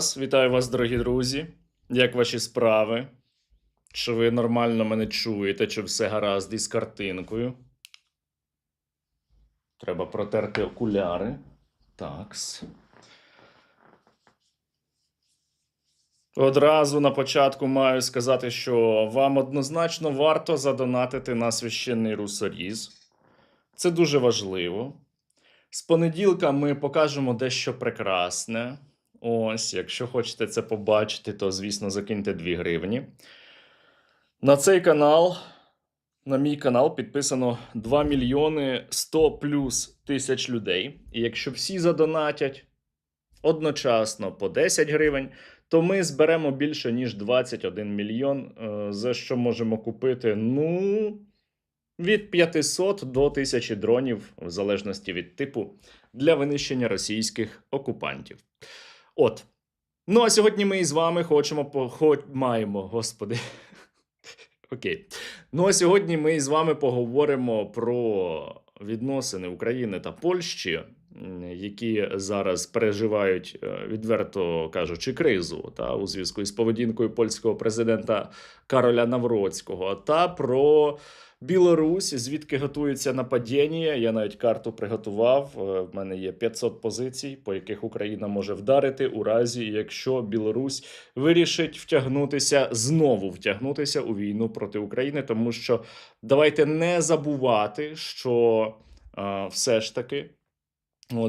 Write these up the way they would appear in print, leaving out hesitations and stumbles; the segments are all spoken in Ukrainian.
Вітаю вас, дорогі друзі. Як ваші справи? Чи ви нормально мене чуєте, чи все гаразд із картинкою? Треба протерти окуляри. Такс. Одразу на початку маю сказати, що вам однозначно варто задонатити на священний русоріз. Це дуже важливо. З понеділка ми покажемо дещо прекрасне. Ось, якщо хочете це побачити, то, звісно, закиньте 2 гривні. На цей канал, на мій канал, підписано 2 мільйони 100 плюс тисяч людей. І якщо всі задонатять одночасно по 10 гривень, то ми зберемо більше, ніж 21 мільйон, за що можемо купити, від 500 до 1000 дронів, в залежності від типу, для винищення російських окупантів. От. Ну, а сьогодні ми із вами Окей. Ну, а сьогодні ми з вами поговоримо про відносини України та Польщі, які зараз переживають, відверто кажучи, кризу у зв'язку із поведінкою польського президента Кароля Навроцького, та про Білорусь, звідки готується нападіння. Я навіть карту приготував. В мене є 500 позицій, по яких Україна може вдарити у разі, якщо Білорусь вирішить знову втягнутися у війну проти України. Тому що давайте не забувати, що все ж таки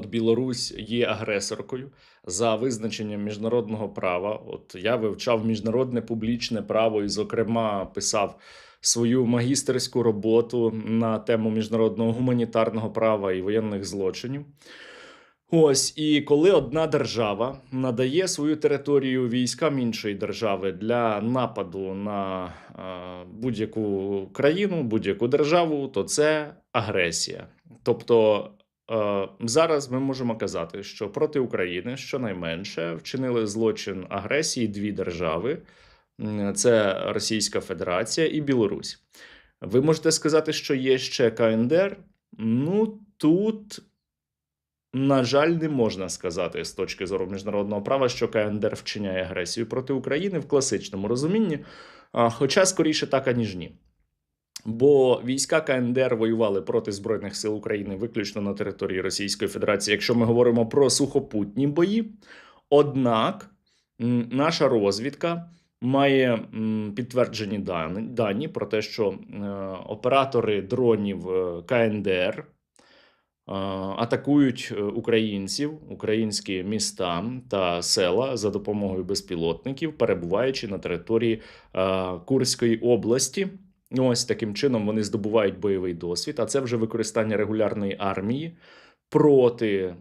Білорусь є агресоркою за визначенням міжнародного права. От я вивчав міжнародне публічне право і, зокрема, писав свою магістерську роботу на тему міжнародного гуманітарного права і воєнних злочинів. Ось, і коли одна держава надає свою територію військам іншої держави для нападу на будь-яку країну, будь-яку державу, то це агресія. Тобто зараз ми можемо казати, що проти України щонайменше вчинили злочин агресії 2 держави. Це Російська Федерація і Білорусь. Ви можете сказати, що є ще КНДР? Тут, на жаль, не можна сказати з точки зору міжнародного права, що КНДР вчиняє агресію проти України в класичному розумінні, хоча скоріше так, аніж ні. Бо війська КНДР воювали проти Збройних сил України виключно на території Російської Федерації, якщо ми говоримо про сухопутні бої. Однак наша розвідка має підтверджені дані про те, що оператори дронів КНДР атакують українців, українські міста та села за допомогою безпілотників, перебуваючи на території Курської області. Ось таким чином вони здобувають бойовий досвід, а це вже використання регулярної армії проти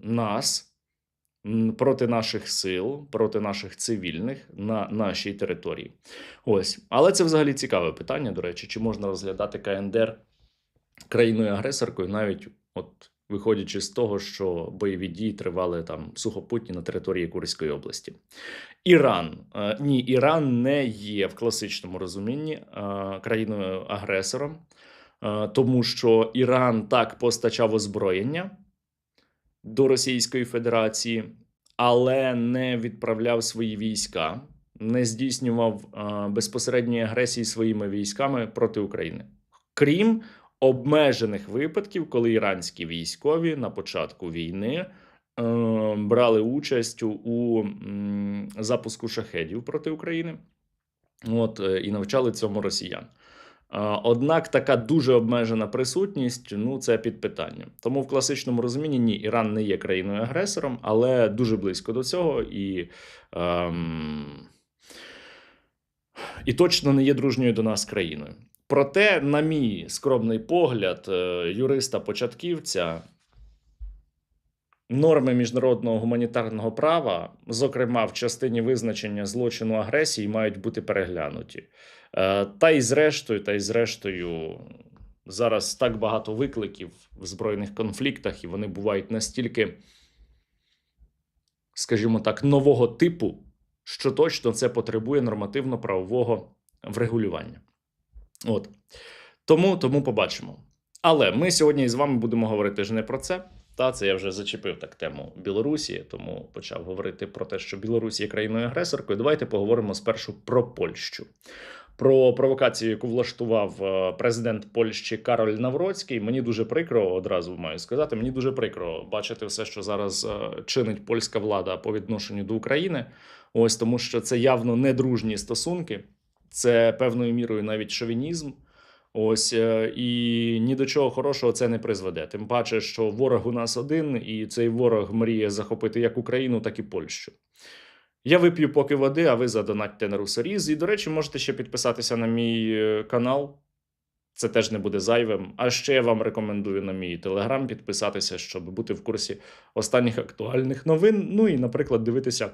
нас, проти наших сил, проти наших цивільних на нашій території. Ось. Але це взагалі цікаве питання, до речі, чи можна розглядати КНДР країною-агресоркою, навіть виходячи з того, що бойові дії тривали там сухопутні на території Курської області. Іран. Ні, Іран не є в класичному розумінні країною-агресором, тому що Іран так постачав озброєння до Російської Федерації, але не відправляв свої війська, не здійснював безпосередньої агресії своїми військами проти України. Крім обмежених випадків, коли іранські військові на початку війни брали участь у запуску шахедів проти України і навчали цьому росіян. Однак така дуже обмежена присутність, це під питанням. Тому в класичному розумінні ні, Іран не є країною-агресором, але дуже близько до цього і точно не є дружньою до нас країною. Проте, на мій скромний погляд, юриста-початківця, норми міжнародного гуманітарного права, зокрема в частині визначення злочину агресії, мають бути переглянуті. Та й зрештою, зараз так багато викликів в збройних конфліктах, і вони бувають настільки, скажімо так, нового типу, що точно це потребує нормативно-правового врегулювання. Тому побачимо. Але ми сьогодні з вами будемо говорити ж не про це. Та, це я вже зачепив так тему Білорусі, тому почав говорити про те, що Білорусь є країною-агресоркою. Давайте поговоримо спершу про Польщу. Про провокацію, яку влаштував президент Польщі Кароль Навроцький. Мені дуже прикро, одразу маю сказати, мені дуже прикро бачити все, що зараз чинить польська влада по відношенню до України. Ось тому, що це явно не дружні стосунки, це певною мірою навіть шовінізм. Ось і ні до чого хорошого це не призведе. Тим паче, що ворог у нас один, і цей ворог мріє захопити як Україну, так і Польщу. Я вип'ю поки води, а ви задонатьте на Русоріз. І, до речі, можете ще підписатися на мій канал. Це теж не буде зайвим. А ще я вам рекомендую на мій телеграм підписатися, щоб бути в курсі останніх актуальних новин. Ну і, наприклад, дивитися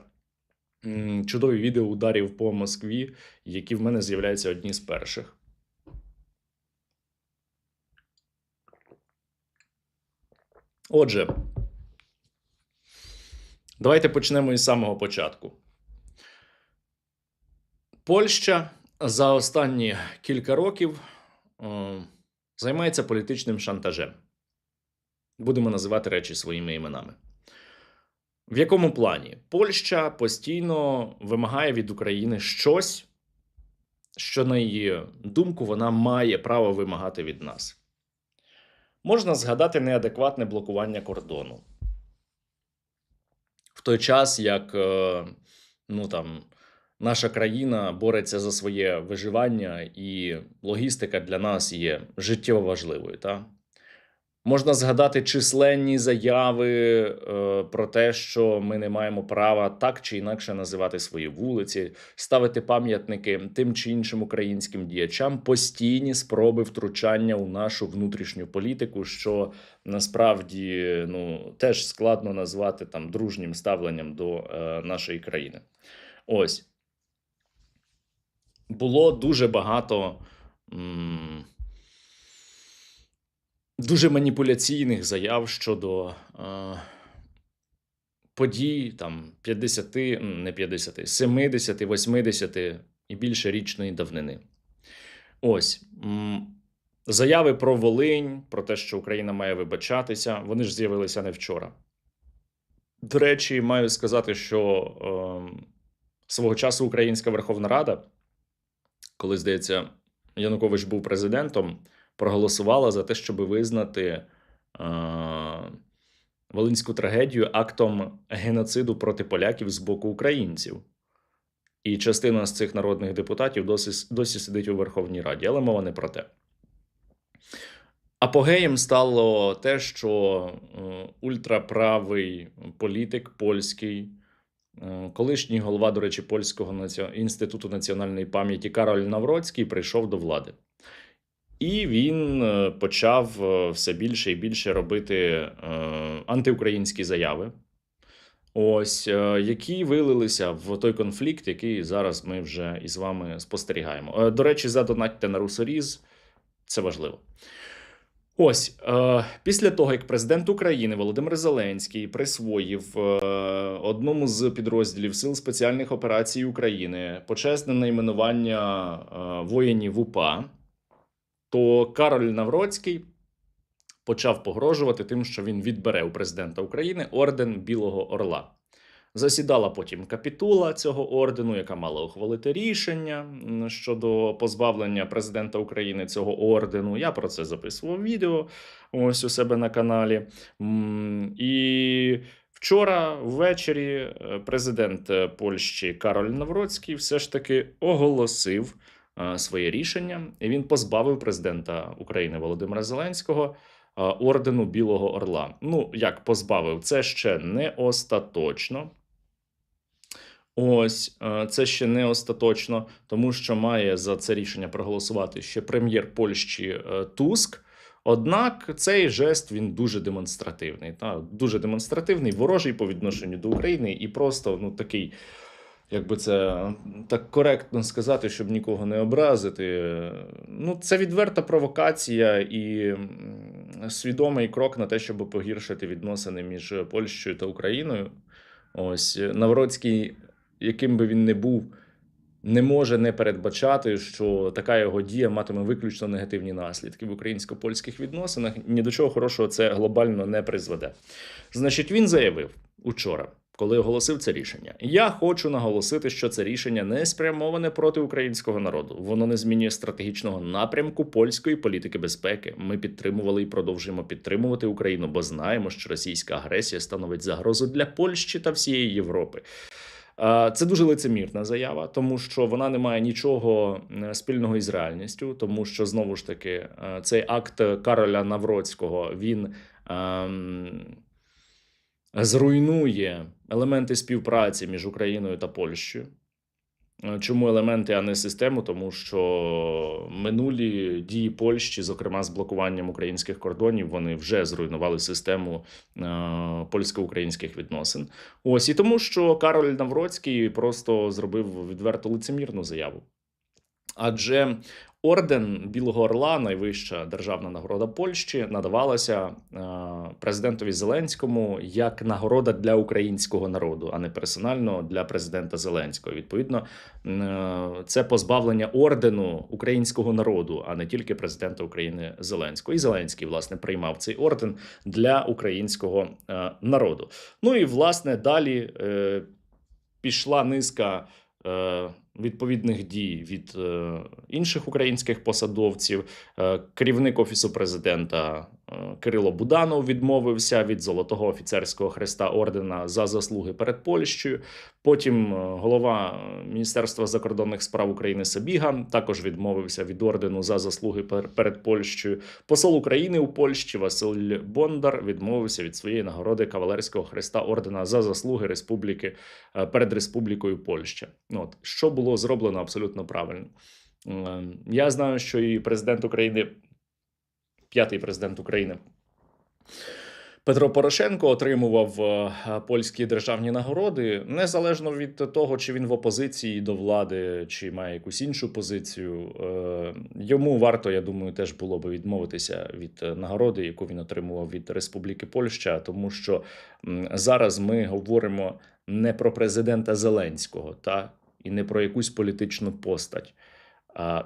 чудові відео ударів по Москві, які в мене з'являються одні з перших. Отже, давайте почнемо із самого початку. Польща за останні кілька років займається політичним шантажем. Будемо називати речі своїми іменами. В якому плані? Польща постійно вимагає від України щось, що, на її думку, вона має право вимагати від нас. Можна згадати неадекватне блокування кордону. В той час, як наша країна бореться за своє виживання, і логістика для нас є життєво важливою. Та? Можна згадати численні заяви про те, що ми не маємо права так чи інакше називати свої вулиці, ставити пам'ятники тим чи іншим українським діячам, постійні спроби втручання у нашу внутрішню політику, що насправді теж складно назвати там дружнім ставленням до нашої країни. Ось. Було дуже багато дуже маніпуляційних заяв щодо подій там 70, 80 і більше річної давнини. Ось. Заяви про Волинь, про те, що Україна має вибачатися, вони ж з'явилися не вчора. До речі, маю сказати, що свого часу Українська Верховна Рада, коли, здається, Янукович був президентом, проголосувала за те, щоб визнати Волинську трагедію актом геноциду проти поляків з боку українців. І частина з цих народних депутатів досі сидить у Верховній Раді, але мова не про те. Апогеєм стало те, що ультраправий політик польський, колишній голова, до речі, Польського інституту національної пам'яті Кароль Навроцький прийшов до влади. І він почав все більше і більше робити антиукраїнські заяви, ось, які вилилися в той конфлікт, який зараз ми вже із вами спостерігаємо. До речі, задонатьте на Русоріз, це важливо. Ось, після того, як президент України Володимир Зеленський присвоїв одному з підрозділів Сил спеціальних операцій України почесне найменування воїнів УПА, то Кароль Навроцький почав погрожувати тим, що він відбере у президента України орден Білого Орла. Засідала потім капітула цього ордену, яка мала ухвалити рішення щодо позбавлення президента України цього ордену. Я про це записував відео ось у себе на каналі. І вчора ввечері президент Польщі Кароль Навроцький все ж таки оголосив своє рішення, і він позбавив президента України Володимира Зеленського ордену Білого Орла. Ну, як позбавив? Це ще не остаточно. Ось, це ще не остаточно, тому що має за це рішення проголосувати ще прем'єр Польщі Туск. Однак цей жест, він дуже демонстративний. Дуже демонстративний, ворожий по відношенню до України і просто, такий, як би це так коректно сказати, щоб нікого не образити. Це відверта провокація і свідомий крок на те, щоб погіршити відносини між Польщею та Україною. Ось, Навроцький, яким би він не був, не може не передбачати, що така його дія матиме виключно негативні наслідки в українсько-польських відносинах. Ні до чого хорошого це глобально не призведе. Значить, він заявив учора, коли оголосив це рішення: я хочу наголосити, що це рішення не спрямоване проти українського народу. Воно не змінює стратегічного напрямку польської політики безпеки. Ми підтримували і продовжуємо підтримувати Україну, бо знаємо, що російська агресія становить загрозу для Польщі та всієї Європи. Це дуже лицемірна заява, тому що вона не має нічого спільного із реальністю, тому що, знову ж таки, цей акт Кароля Навроцького, він зруйнує елементи співпраці між Україною та Польщею. Чому елементи, а не систему? Тому що минулі дії Польщі, зокрема з блокуванням українських кордонів, вони вже зруйнували систему польсько-українських відносин. Ось, і тому, що Кароль Навроцький просто зробив відверто лицемірну заяву. Адже орден Білого Орла, найвища державна нагорода Польщі, надавалася президентові Зеленському як нагорода для українського народу, а не персонально для президента Зеленського. Відповідно, це позбавлення ордену українського народу, а не тільки президента України Зеленського. І Зеленський, власне, приймав цей орден для українського народу. Ну і, власне, далі пішла низка відповідних дій від інших українських посадовців. Керівник Офісу президента Кирило Буданов відмовився від Золотого офіцерського хреста ордена за заслуги перед Польщею. Потім голова Міністерства закордонних справ України Сабіга також відмовився від ордену за заслуги перед Польщею. Посол України у Польщі Василь Бондар відмовився від своєї нагороди кавалерського хреста ордена за заслуги республіки перед Республікою Польща. От, що було зроблено абсолютно правильно. Я знаю, що і президент України, п'ятий президент України Петро Порошенко отримував польські державні нагороди, незалежно від того, чи він в опозиції до влади, чи має якусь іншу позицію. Йому варто, я думаю, теж було би відмовитися від нагороди, яку він отримував від Республіки Польща, тому що зараз ми говоримо не про президента Зеленського, і не про якусь політичну постать.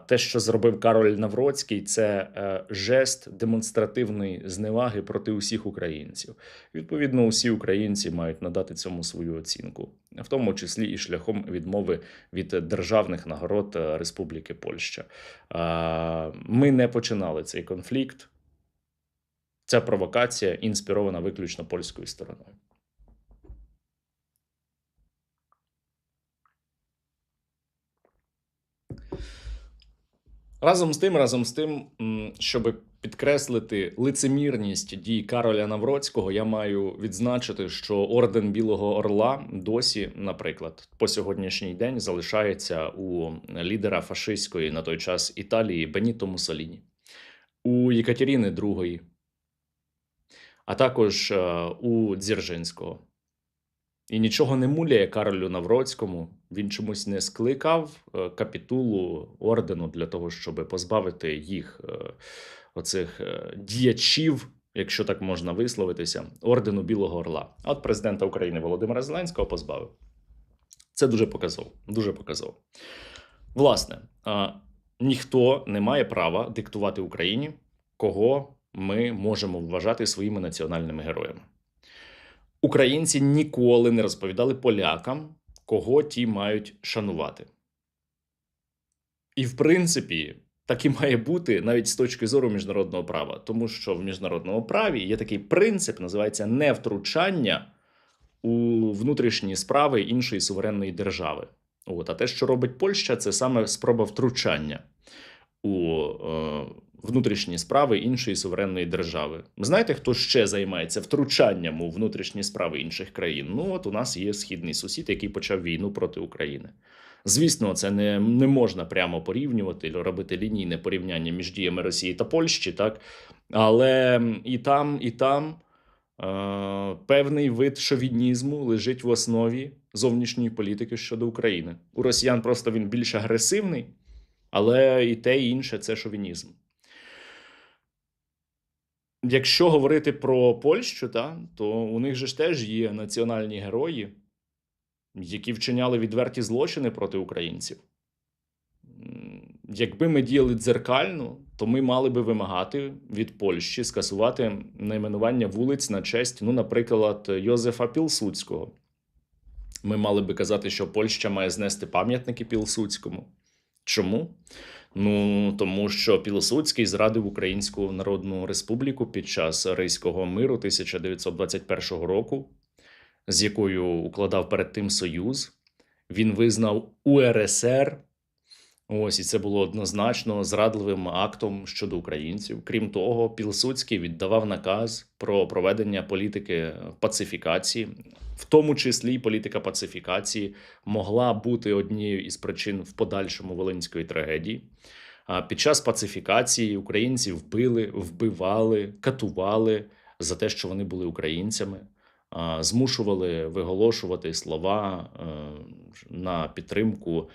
Те, що зробив Кароль Навроцький, це жест демонстративної зневаги проти усіх українців. Відповідно, усі українці мають надати цьому свою оцінку, в тому числі і шляхом відмови від державних нагород Республіки Польща. Ми не починали цей конфлікт. Ця провокація інспірована виключно польською стороною. Разом з тим, щоб підкреслити лицемірність дій Кароля Навроцького, я маю відзначити, що орден Білого Орла досі, наприклад, по сьогоднішній день залишається у лідера фашистської на той час Італії Беніто Муссоліні, у Єкатерини II, а також у Дзержинського. І нічого не муляє Каролю Навроцькому, він чомусь не скликав капітулу ордену для того, щоб позбавити їх, оцих діячів, якщо так можна висловитися, ордену Білого Орла. А от президента України Володимира Зеленського позбавив. Це дуже показово, дуже показово. Власне, ніхто не має права диктувати Україні, кого ми можемо вважати своїми національними героями. Українці ніколи не розповідали полякам, кого ті мають шанувати. І, в принципі, так і має бути навіть з точки зору міжнародного права. Тому що в міжнародному праві є такий принцип, називається невтручання у внутрішні справи іншої суверенної держави. А те, що робить Польща, це саме спроба втручання у внутрішні справи іншої суверенної держави. Знаєте, хто ще займається втручанням у внутрішні справи інших країн? У нас є східний сусід, який почав війну проти України. Звісно, це не можна прямо порівнювати, робити лінійне порівняння між діями Росії та Польщі, так? Але і там певний вид шовінізму лежить в основі зовнішньої політики щодо України. У росіян просто він більш агресивний, але і те, і інше – це шовінізм. Якщо говорити про Польщу, то у них же ж теж є національні герої, які вчиняли відверті злочини проти українців. якби ми діяли дзеркально, то ми мали би вимагати від Польщі скасувати найменування вулиць на честь, ну, наприклад, Йозефа Пілсудського. Ми мали би казати, що Польща має знести пам'ятники Пілсудському. Чому? Ну, тому що Пілсудський зрадив Українську Народну Республіку під час Ризького миру 1921 року, з якою укладав перед тим союз. Він визнав УРСР. Ось, і це було однозначно зрадливим актом щодо українців. Крім того, Пілсудський віддавав наказ про проведення політики пацифікації, в тому числі й політика пацифікації могла бути однією із причин в подальшому Волинської трагедії. А під час пацифікації українців били, вбивали, катували за те, що вони були українцями, змушували виголошувати слова на підтримку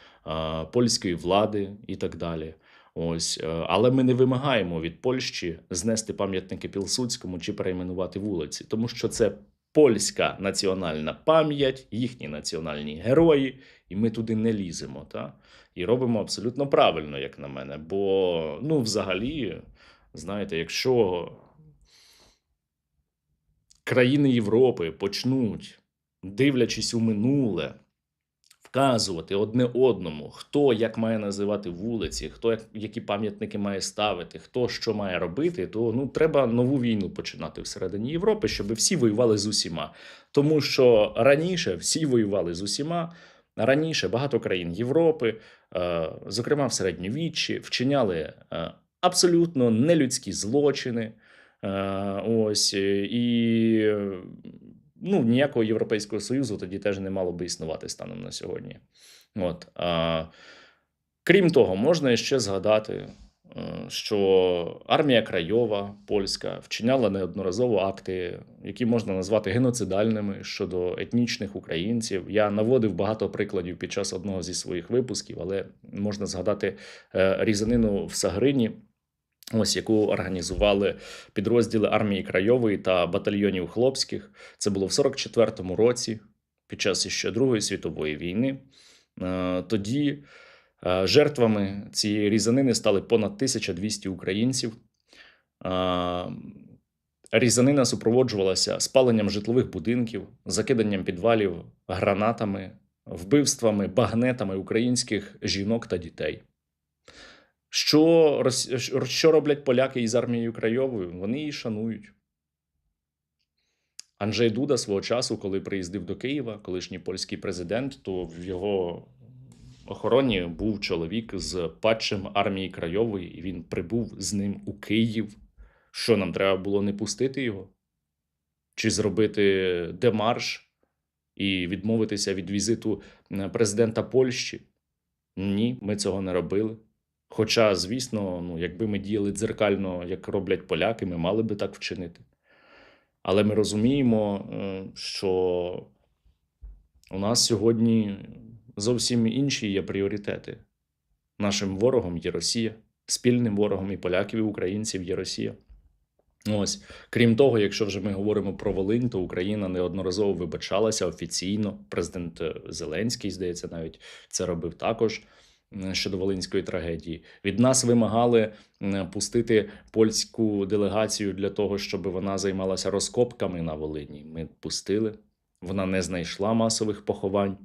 польської влади і так далі. Ось, але ми не вимагаємо від Польщі знести пам'ятники Пілсудському чи перейменувати вулиці, тому що це польська національна пам'ять, їхні національні герої, і ми туди не ліземо. Та? І робимо абсолютно правильно, як на мене. Бо, ну, взагалі, знаєте, якщо країни Європи почнуть, дивлячись у минуле, вказувати одне одному, хто як має називати вулиці, хто які пам'ятники має ставити, хто що має робити, то ну, треба нову війну починати всередині Європи, щоб всі воювали з усіма. Тому що раніше всі воювали з усіма, раніше багато країн Європи, зокрема в середньовіччі, вчиняли абсолютно нелюдські злочини. Ось, і ну, ніякого Європейського Союзу тоді теж не мало би існувати станом на сьогодні. От. Крім того, можна ще згадати, що армія Крайова, польська, вчиняла неодноразово акти, які можна назвати геноцидальними щодо етнічних українців. Я наводив багато прикладів під час одного зі своїх випусків, але можна згадати різанину в Сагрині, ось яку організували підрозділи армії Крайової та батальйонів хлопських. Це було в 44-му році, під час ще Другої світової війни. Тоді жертвами цієї різанини стали понад 1200 українців. Різанина супроводжувалася спаленням житлових будинків, закиданням підвалів гранатами, вбивствами, багнетами українських жінок та дітей. Що роблять поляки із армією Крайовою? Вони її шанують. Анджей Дуда свого часу, коли приїздив до Києва, колишній польський президент, то в його охороні був чоловік з патчем армії Крайової, і він прибув з ним у Київ. Що, нам треба було не пустити його? Чи зробити демарш і відмовитися від візиту президента Польщі? Ні, ми цього не робили. Хоча, звісно, ну, якби ми діяли дзеркально, як роблять поляки, ми мали би так вчинити. Але ми розуміємо, що у нас сьогодні зовсім інші є пріоритети. Нашим ворогом є Росія, спільним ворогом і поляків, і українців є Росія. Ось. Крім того, якщо вже ми говоримо про Волинь, то Україна неодноразово вибачалася офіційно. Президент Зеленський, здається, навіть це робив також щодо Волинської трагедії. Від нас вимагали пустити польську делегацію для того, щоб вона займалася розкопками на Волині. Ми пустили. Вона не знайшла масових поховань,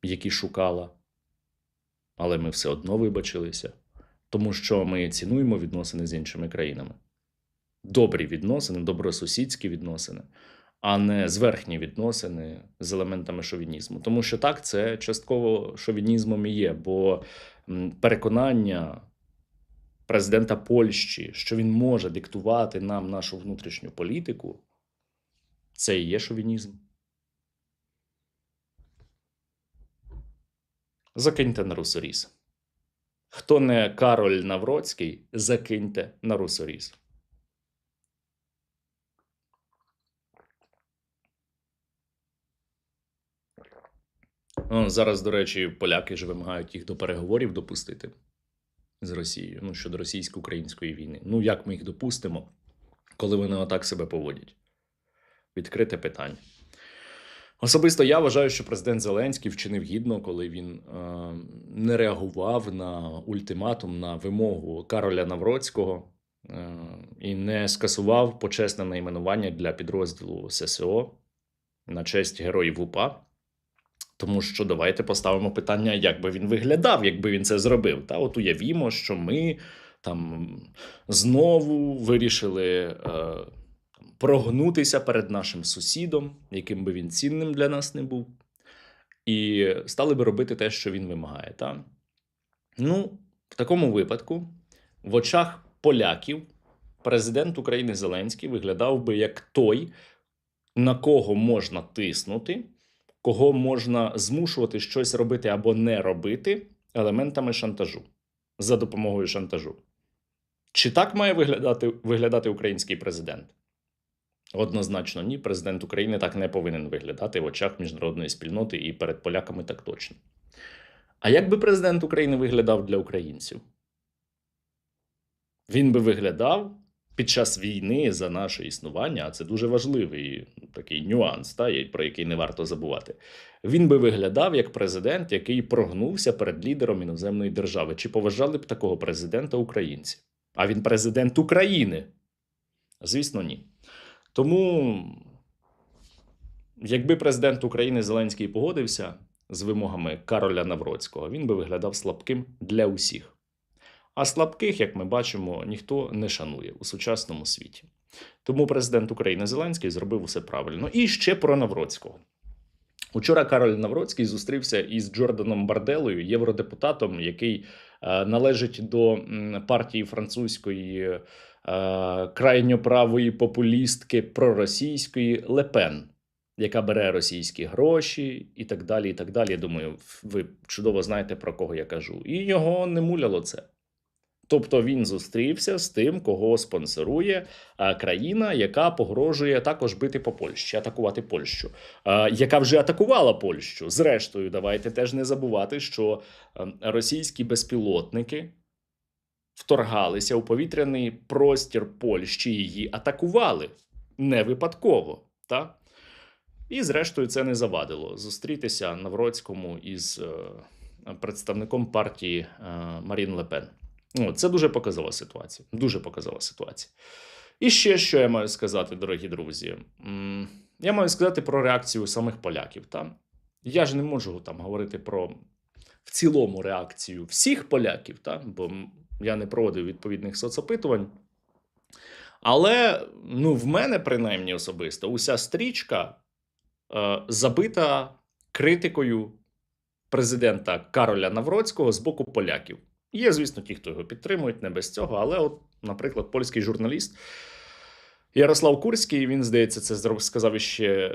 які шукала. Але ми все одно вибачилися, тому що ми цінуємо відносини з іншими країнами. Добрі відносини, добросусідські відносини, а не зверхні відносини з елементами шовінізму. Тому що так, це частково шовінізмом і є, бо переконання президента Польщі, що він може диктувати нам нашу внутрішню політику, це і є шовінізм. Закиньте на русоріз. Хто не Кароль Навроцький, закиньте на русоріз. Зараз, до речі, поляки ж вимагають їх до переговорів допустити з Росією, ну, щодо російсько-української війни. Ну, як ми їх допустимо, коли вони отак себе поводять? Відкрите питання. Особисто я вважаю, що президент Зеленський вчинив гідно, коли він не реагував на ультиматум, на вимогу Кароля Навроцького і не скасував почесне найменування для підрозділу ССО на честь героїв УПА. Тому що давайте поставимо питання, як би він виглядав, якби він це зробив. Та от уявімо, що ми там знову вирішили прогнутися перед нашим сусідом, яким би він цінним для нас не був, і стали би робити те, що він вимагає. Та? Ну, в такому випадку, в очах поляків, президент України Зеленський виглядав би як той, на кого можна тиснути, кого можна змушувати щось робити або не робити елементами шантажу, за допомогою шантажу. Чи так має виглядати український президент? Однозначно ні, президент України так не повинен виглядати в очах міжнародної спільноти і перед поляками так точно. А як би президент України виглядав для українців? Він би виглядав під час війни за наше існування, а це дуже важливий такий нюанс, про який не варто забувати. Він би виглядав як президент, який прогнувся перед лідером іноземної держави. Чи поважали б такого президента українці? А він президент України? Звісно, ні. Тому, якби президент України Зеленський погодився з вимогами Кароля Навроцького, він би виглядав слабким для усіх. А слабких, як ми бачимо, ніхто не шанує у сучасному світі. Тому президент України Зеленський зробив усе правильно. І ще про Навроцького. Учора Кароль Навроцький зустрівся із Джорданом Барделою, євродепутатом, який належить до партії французької крайньоправої популістки проросійської Ле Пен, яка бере російські гроші і так далі, і так далі. Я думаю, ви чудово знаєте, про кого я кажу. І його не муляло це. Тобто він зустрівся з тим, кого спонсорує країна, яка погрожує також бити по Польщі, атакувати Польщу, яка вже атакувала Польщу. Зрештою, давайте теж не забувати, що російські безпілотники вторгалися у повітряний простір Польщі і її атакували. Не випадково, так? І зрештою це не завадило зустрітися Навроцькому із представником партії Марін Ле Пен. Це дуже показова ситуація. Дуже показова ситуація. І ще, що я маю сказати, дорогі друзі. Я маю сказати про реакцію самих поляків. Я ж не можу говорити про в цілому реакцію всіх поляків, бо я не проводив відповідних соцопитувань. Але в мене, принаймні особисто, уся стрічка забита критикою президента Кароля Навроцького з боку поляків. Є, звісно, ті, хто його підтримують, не без цього, але от, наприклад, польський журналіст Ярослав Курський, він, здається, це сказав ще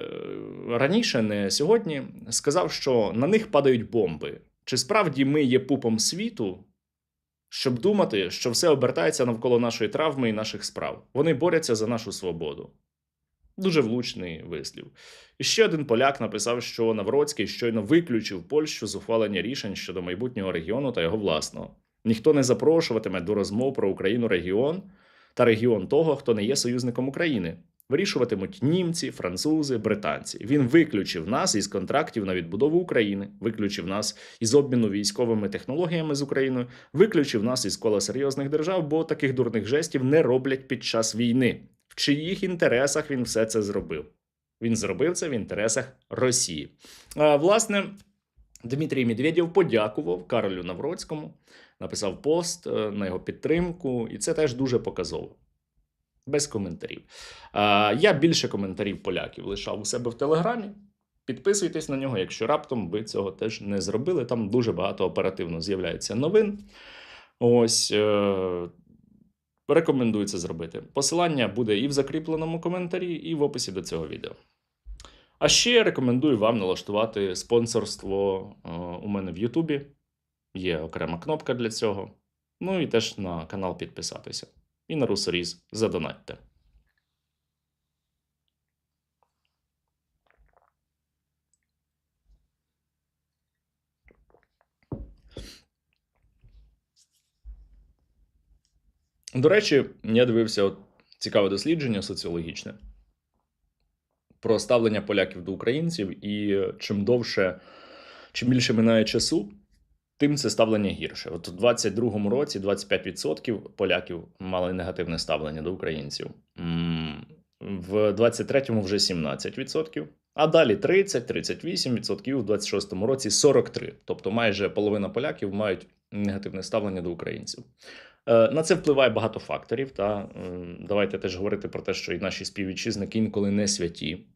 раніше, не сьогодні, сказав, що на них падають бомби. Чи справді ми є пупом світу, щоб думати, що все обертається навколо нашої травми і наших справ? Вони борються за нашу свободу. Дуже влучний вислів. І ще один поляк написав, що Навроцький щойно виключив Польщу з ухвалення рішень щодо майбутнього регіону та його власного. Ніхто не запрошуватиме до розмов про Україну регіон та регіон того, хто не є союзником України. Вирішуватимуть німці, французи, британці. Він виключив нас із контрактів на відбудову України, виключив нас із обміну військовими технологіями з Україною, виключив нас із кола серйозних держав, бо таких дурних жестів не роблять під час війни. В чиїх інтересах він все це зробив? Він зробив це в інтересах Росії. Власне, Дмитрій Медведєв подякував Каролю Навроцькому, написав пост на його підтримку, і це теж дуже показово. Без коментарів. Я більше коментарів поляків лишав у себе в Телеграмі. Підписуйтесь на нього, якщо раптом ви цього теж не зробили. Там дуже багато оперативно з'являється новин. Ось, рекомендую це зробити. Посилання буде і в закріпленому коментарі, і в описі до цього відео. А ще рекомендую вам налаштувати спонсорство у мене в Ютубі. Є окрема кнопка для цього. Ну і теж на канал підписатися. І на Русоріз задонатьте. До речі, я дивився цікаве дослідження соціологічне. про ставлення поляків до українців, і чим більше минає часу, тим це ставлення гірше. От у 22-му році 25% поляків мали негативне ставлення до українців. В 23-му вже 17%, а далі 30-38%, у 26-му році 43%. Тобто майже половина поляків мають негативне ставлення до українців. На це впливає багато факторів. Давайте теж говорити про те, що і наші співвітчизники інколи не святі.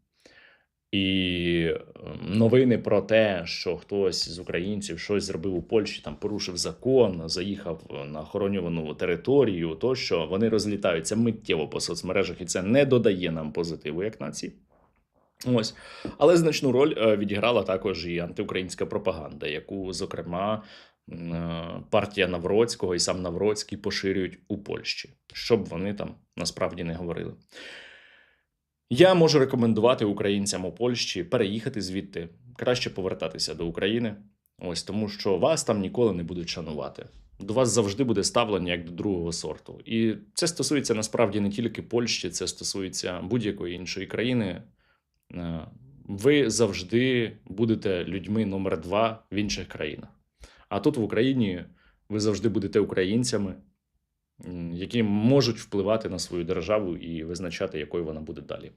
І новини про те, що хтось з українців щось зробив у Польщі, там порушив закон, заїхав на охоронювану територію, тощо, вони розлітаються миттєво по соцмережах, і це не додає нам позитиву як нації. Ось. Але значну роль відіграла також і антиукраїнська пропаганда, яку, зокрема, партія Навроцького і сам Навроцький поширюють у Польщі, щоб вони там насправді не говорили. Я можу рекомендувати українцям у Польщі переїхати звідти, краще повертатися до України, ось, тому що вас там ніколи не будуть шанувати. До вас завжди буде ставлення як до другого сорту. І це стосується насправді не тільки Польщі, це стосується будь-якої іншої країни. Ви завжди будете людьми номер 2 в інших країнах. А тут в Україні ви завжди будете українцями, які можуть впливати на свою державу і визначати, якою вона буде далі.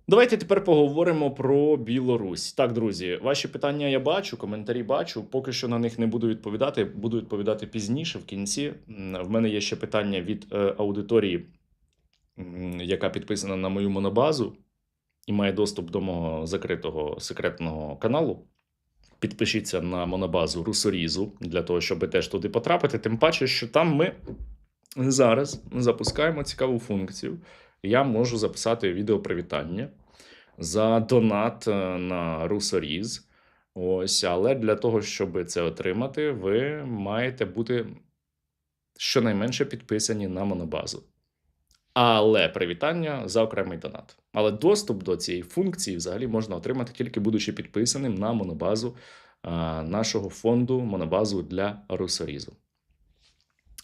Давайте тепер поговоримо про Білорусь. Так, друзі, ваші питання я бачу, коментарі бачу. Поки що на них не буду відповідати пізніше, в кінці. В мене є ще питання від аудиторії, яка підписана на мою монобазу і має доступ до мого закритого секретного каналу. Підпишіться на монобазу Русорізу, для того, щоб теж туди потрапити. Тим паче, що там ми зараз запускаємо цікаву функцію. Я можу записати відеопривітання за донат на Русоріз. Ось, але для того, щоб це отримати, ви маєте бути щонайменше підписані на монобазу. Але привітання за окремий донат. Але доступ до цієї функції взагалі можна отримати тільки будучи підписаним на монобазу нашого фонду, монобазу для Русорізу.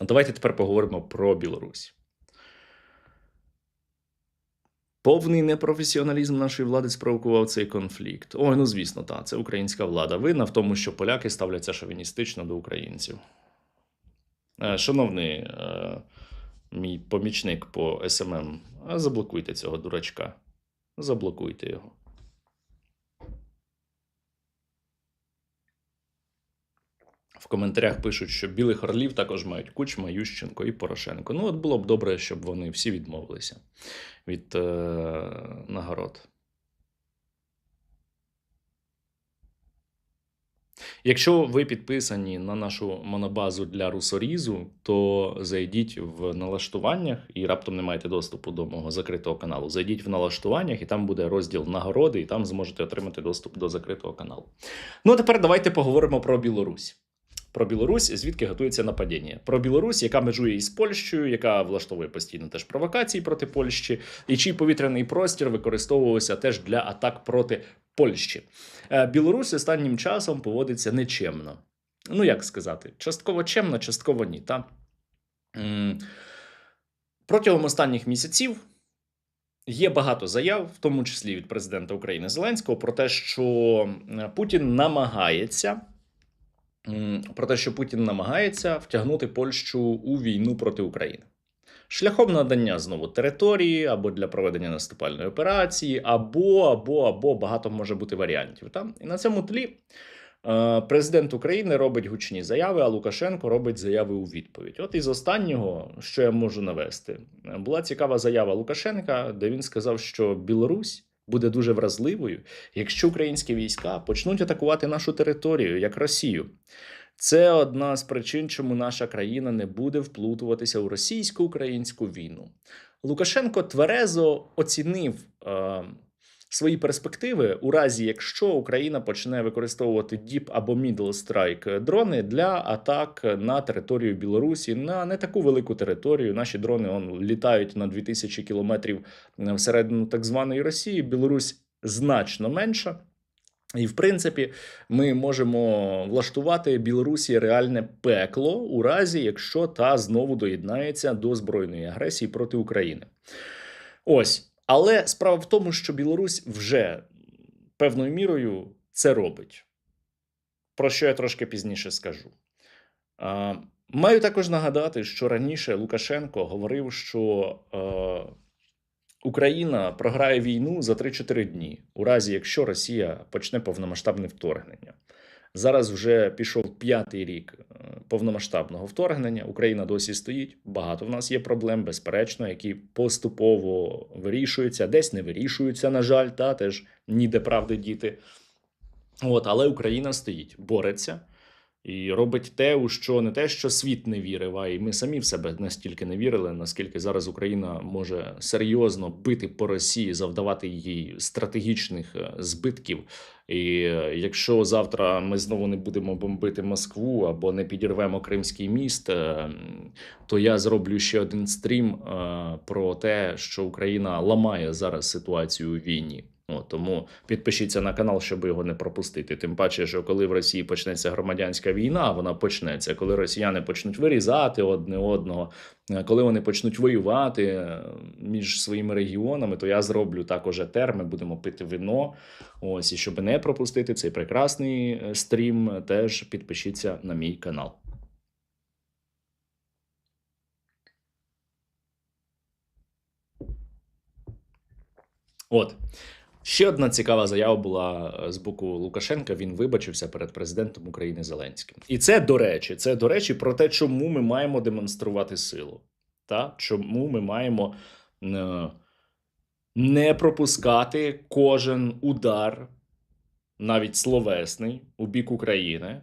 Давайте тепер поговоримо про Білорусь. Повний непрофесіоналізм нашої влади спровокував цей конфлікт. Ой, ну звісно, так, це українська влада винна в тому, що поляки ставляться шовіністично до українців. Шановний мій помічник по СММ, заблокуйте цього дурачка. Заблокуйте його. В коментарях пишуть, що білих орлів також мають Кучма, Ющенко і Порошенко. Ну, от було б добре, щоб вони всі відмовилися від нагород. Якщо ви підписані на нашу монобазу для Русорізу, то зайдіть в налаштуваннях і раптом не маєте доступу до мого закритого каналу. Зайдіть в налаштуваннях і там буде розділ нагороди, і там зможете отримати доступ до закритого каналу. Ну, а тепер давайте поговоримо про Білорусь. Про Білорусь, звідки готується нападіння. Про Білорусь, яка межує із Польщею, яка влаштовує постійно теж провокації проти Польщі, і чий повітряний простір використовувався теж для атак проти Польщі. Білорусь останнім часом поводиться нечемно. Ну, як сказати, частково чемно, частково ні. Протягом останніх місяців є багато заяв, в тому числі від президента України Зеленського, про те, що Путін намагається втягнути Польщу у війну проти України. Шляхом надання знову території, або для проведення наступальної операції, або багато може бути варіантів. І на цьому тлі президент України робить гучні заяви, а Лукашенко робить заяви у відповідь. От із останнього, що я можу навести, була цікава заява Лукашенка, де він сказав, що Білорусь буде дуже вразливою, якщо українські війська почнуть атакувати нашу територію, як Росію. Це одна з причин, чому наша країна не буде вплутуватися у російсько-українську війну. Лукашенко тверезо оцінив свої перспективи у разі, якщо Україна почне використовувати Deep або Middle Strike дрони для атак на територію Білорусі, на не таку велику територію. Наші дрони літають на 2000 кілометрів всередину так званої Росії, Білорусь значно менша. І, в принципі, ми можемо влаштувати Білорусі реальне пекло у разі, якщо та знову доєднається до збройної агресії проти України. Ось. Але справа в тому, що Білорусь вже певною мірою це робить, про що я трошки пізніше скажу. А, Маю також нагадати, що раніше Лукашенко говорив, що Україна програє війну за 3-4 дні, у разі якщо Росія почне повномасштабне вторгнення. Зараз вже пішов 5-й рік повномасштабного вторгнення. Україна досі стоїть. Багато в нас є проблем, безперечно, які поступово вирішуються, десь не вирішуються, на жаль, та теж ніде правди діти. Але Україна стоїть, бореться і робить те, у що не те, що світ не вірив, а й ми самі в себе настільки не вірили, наскільки зараз Україна може серйозно бити по Росії, завдавати їй стратегічних збитків. І якщо завтра ми знову не будемо бомбити Москву або не підірвемо Кримський міст, то я зроблю ще один стрім про те, що Україна ламає зараз ситуацію у війні. Тому підпишіться на канал, щоб його не пропустити. Тим паче, що коли в Росії почнеться громадянська війна, вона почнеться. Коли росіяни почнуть вирізати одне одного, коли вони почнуть воювати між своїми регіонами, то я зроблю також етер, ми будемо пити вино. І щоб не пропустити цей прекрасний стрім, теж підпишіться на мій канал. Ще одна цікава заява була з боку Лукашенка. Він вибачився перед президентом України Зеленським. І це до речі, про те, чому ми маємо демонструвати силу. Чому ми маємо не пропускати кожен удар, навіть словесний, у бік України,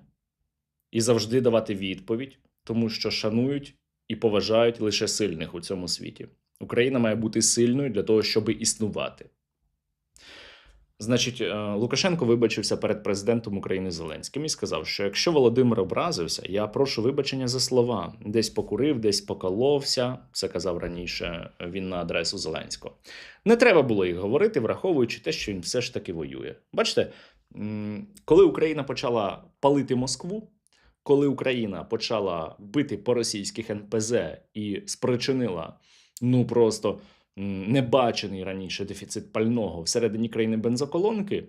і завжди давати відповідь, тому що шанують і поважають лише сильних у цьому світі. Україна має бути сильною для того, щоб існувати. Значить, Лукашенко вибачився перед президентом України Зеленським і сказав, що якщо Володимир образився, я прошу вибачення за слова. Десь покурив, десь поколовся, це казав раніше він на адресу Зеленського. Не треба було їх говорити, враховуючи те, що він все ж таки воює. Бачите, коли Україна почала палити Москву, коли Україна почала бити по російських НПЗ і спричинила, просто небачений раніше дефіцит пального всередині країни бензоколонки,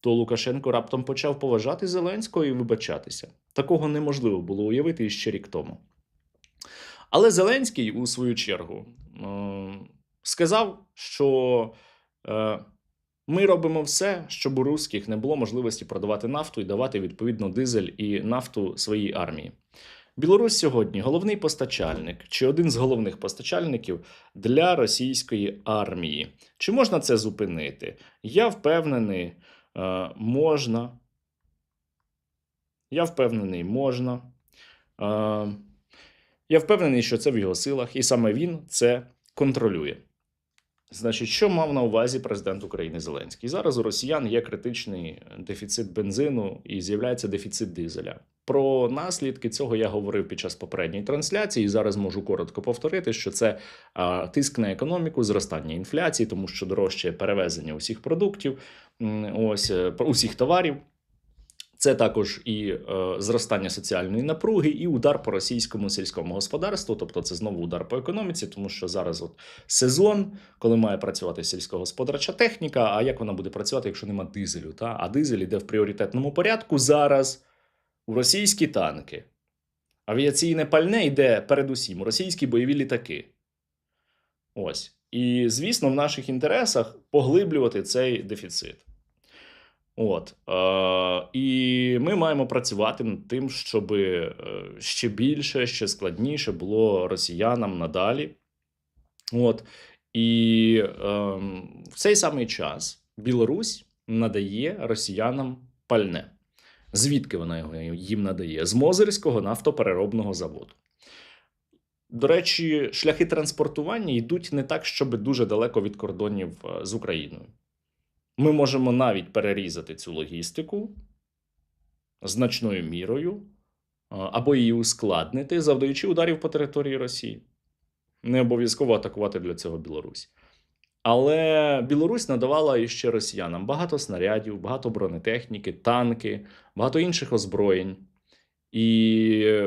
то Лукашенко раптом почав поважати Зеленського і вибачатися. Такого неможливо було уявити ще рік тому. Але Зеленський, у свою чергу, сказав, що ми робимо все, щоб у русських не було можливості продавати нафту і давати, відповідно, дизель і нафту своїй армії. Білорусь сьогодні головний постачальник, чи один з головних постачальників для російської армії. Чи можна це зупинити? Я впевнений, можна. Я впевнений, що це в його силах, і саме він це контролює. Значить, що мав на увазі президент України Зеленський? Зараз у росіян є критичний дефіцит бензину і з'являється дефіцит дизеля. Про наслідки цього я говорив під час попередньої трансляції, і зараз можу коротко повторити, що це тиск на економіку, зростання інфляції, тому що дорожче перевезення усіх продуктів, усіх товарів. Це також і зростання соціальної напруги, і удар по російському сільському господарству, тобто це знову удар по економіці, тому що зараз сезон, коли має працювати сільськогосподарча техніка, а як вона буде працювати, якщо нема дизелю? А дизель іде в пріоритетному порядку зараз у російські танки. Авіаційне пальне йде передусім у російські бойові літаки. І, звісно, в наших інтересах поглиблювати цей дефіцит. І ми маємо працювати над тим, щоб ще більше, ще складніше було росіянам надалі. І в цей самий час Білорусь надає росіянам пальне. Звідки вона його їм надає? З Мозирського нафтопереробного заводу. До речі, шляхи транспортування йдуть не так, щоб дуже далеко від кордонів з Україною. Ми можемо навіть перерізати цю логістику значною мірою або її ускладнити, завдаючи ударів по території Росії. Не обов'язково атакувати для цього Білорусь. Але Білорусь надавала іще росіянам багато снарядів, багато бронетехніки, танки, багато інших озброєнь. І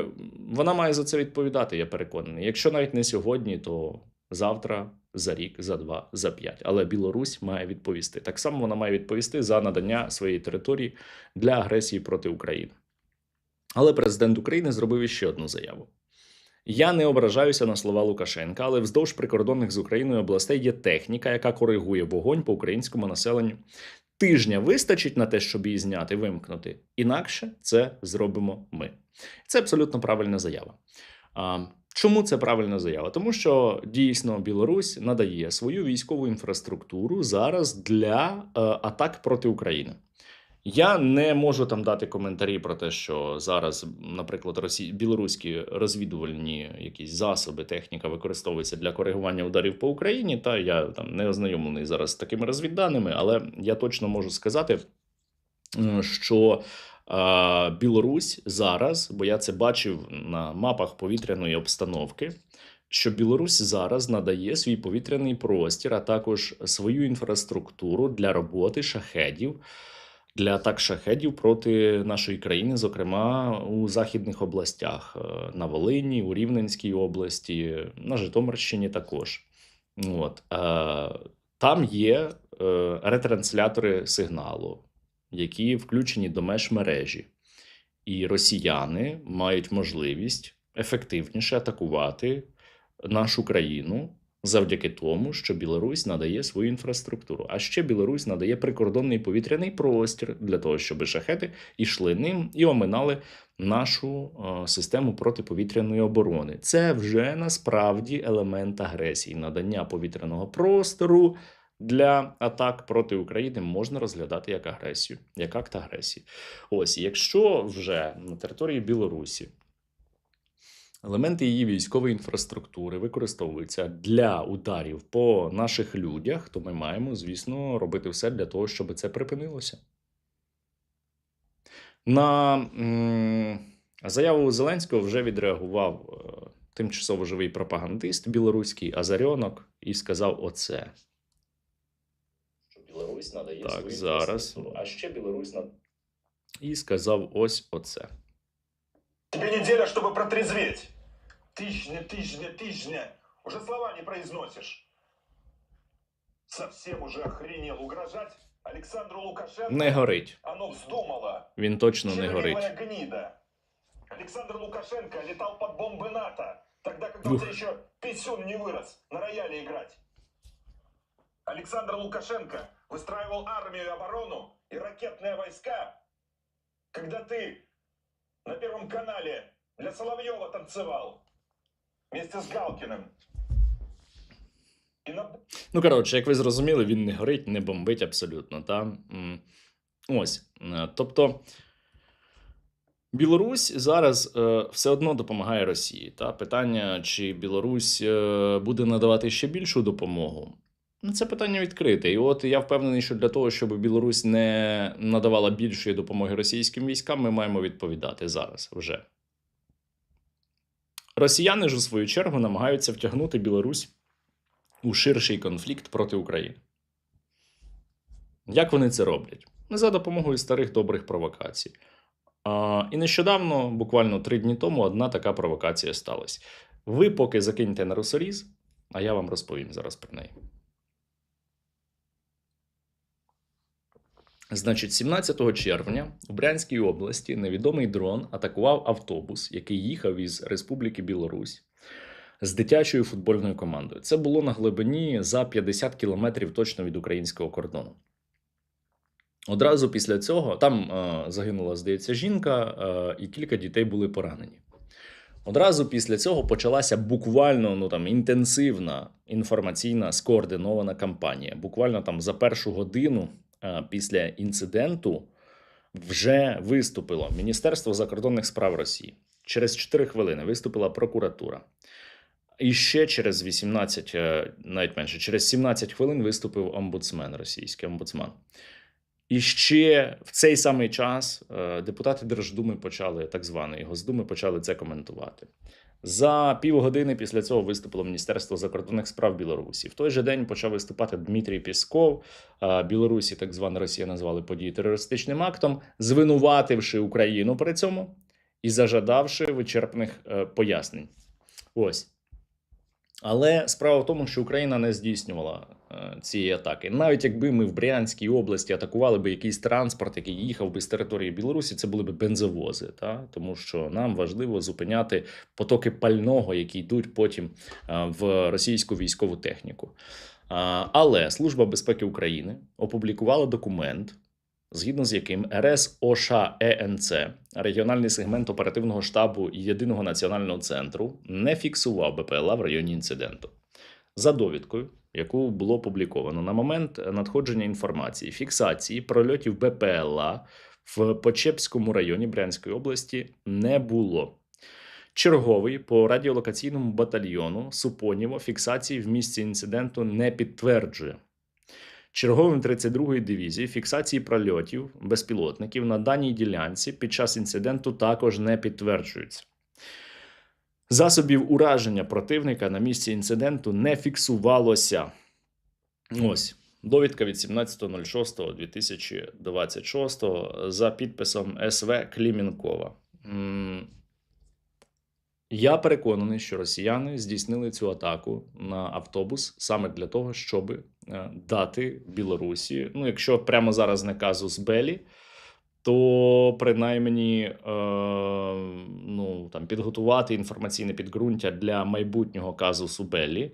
вона має за це відповідати, я переконаний. Якщо навіть не сьогодні, то завтра, за рік, за 2, за 5. Але Білорусь має відповісти. Так само вона має відповісти за надання своєї території для агресії проти України. Але президент України зробив іще одну заяву. Я не ображаюся на слова Лукашенка, але вздовж прикордонних з Україною областей є техніка, яка коригує вогонь по українському населенню. Тижня вистачить на те, щоб її зняти, вимкнути. Інакше це зробимо ми. Це абсолютно правильна заява. Чому це правильна заява? Тому що дійсно Білорусь надає свою військову інфраструктуру зараз для атак проти України. Я не можу там дати коментарі про те, що зараз, наприклад, білоруські розвідувальні якісь засоби, техніка використовується для коригування ударів по Україні. Та я там не ознайомлений зараз з такими розвідданими, але я точно можу сказати, що Білорусь зараз, бо я це бачив на мапах повітряної обстановки, що Білорусь зараз надає свій повітряний простір, а також свою інфраструктуру для роботи шахедів, для атак шахедів проти нашої країни, зокрема у західних областях, на Волині, у Рівненській області, на Житомирщині також. От. Там є ретранслятори сигналу, які включені до меж мережі. І росіяни мають можливість ефективніше атакувати нашу країну завдяки тому, що Білорусь надає свою інфраструктуру. А ще Білорусь надає прикордонний повітряний простір для того, щоб шахеди йшли ним і оминали нашу систему протиповітряної оборони. Це вже насправді елемент агресії. Надання повітряного простору для атак проти України можна розглядати як агресію, як акт агресії. Ось, якщо вже на території Білорусі елементи її військової інфраструктури використовуються для ударів по наших людях, то ми маємо, звісно, робити все для того, щоб це припинилося. На заяву Зеленського вже відреагував тимчасово живий пропагандист білоруський Азарьонок і сказав оце. Що Білорусь надає свою інфраструктуру, а ще Білорусь і сказав ось оце. Тебе неделя, чтобы протрезветь. Тыжня. Уже слова не произносишь. Совсем уже охренел угрожать Александру Лукашенко. Не горить. Оно вздумало. Він точно не горить. Гнида. Александр Лукашенко летал под бомбы НАТО, тогда, когда у тебя еще писюн не вырос, на рояле играть. Александр Лукашенко выстраивал армию и оборону и ракетные войска, когда ты на Первом канале для Соловьева танцевал вместе с Галкиным. Ну, коротше, як ви зрозуміли, він не горить, не бомбить абсолютно. Та? Ось. Тобто, Білорусь зараз все одно допомагає Росії. Та? Питання, чи Білорусь буде надавати ще більшу допомогу, це питання відкрите. І от я впевнений, що для того, щоб Білорусь не надавала більшої допомоги російським військам, ми маємо відповідати зараз вже. Росіяни ж, у свою чергу, намагаються втягнути Білорусь у ширший конфлікт проти України. Як вони це роблять? За допомогою старих добрих провокацій. І нещодавно, буквально 3 дні тому, одна така провокація сталася. Ви поки закиньте на русоріз, а я вам розповім зараз про неї. Значить, 17 червня у Брянській області невідомий дрон атакував автобус, який їхав із Республіки Білорусь з дитячою футбольною командою. Це було на глибині за 50 кілометрів точно від українського кордону. Одразу після цього, там загинула, здається, жінка, і кілька дітей були поранені. Одразу після цього почалася буквально інтенсивна інформаційна скоординована кампанія. Буквально там за першу годину після інциденту вже виступило Міністерство закордонних справ Росії. Через 4 хвилини виступила прокуратура. І ще через 18, навіть менше, через 17 хвилин виступив омбудсмен, російський омбудсман. І ще в цей самий час депутати Держдуми почали, так званої Госдуми, почали це коментувати. За півгодини після цього виступило Міністерство закордонних справ Білорусі. В той же день почав виступати Дмитрій Пісков. Білорусі, так звана Росія, назвали події терористичним актом, звинувативши Україну при цьому і зажадавши вичерпних пояснень. Ось. Але справа в тому, що Україна не здійснювала цієї атаки. Навіть якби ми в Брянській області атакували би якийсь транспорт, який їхав би з території Білорусі, це були б бензовози, тому що нам важливо зупиняти потоки пального, які йдуть потім в російську військову техніку. Але Служба безпеки України опублікувала документ, згідно з яким РС ОШ ЕНЦ, регіональний сегмент оперативного штабу Єдиного національного центру, не фіксував БПЛА в районі інциденту. За довідкою, яку було опубліковано, на момент надходження інформації, фіксації прольотів БПЛА в Почепському районі Брянської області не було. Черговий по радіолокаційному батальйону Супоніво фіксації в місці інциденту не підтверджує. Черговим 32-ї дивізії фіксації прольотів безпілотників на даній ділянці під час інциденту також не підтверджуються. Засобів ураження противника на місці інциденту не фіксувалося. Ось, довідка від 17.06.2026 за підписом СВ Кліменкова. Я переконаний, що росіяни здійснили цю атаку на автобус саме для того, щоб дати Білорусі, якщо прямо зараз не казус белі, то принаймні підготувати інформаційне підґрунтя для майбутнього казусу белі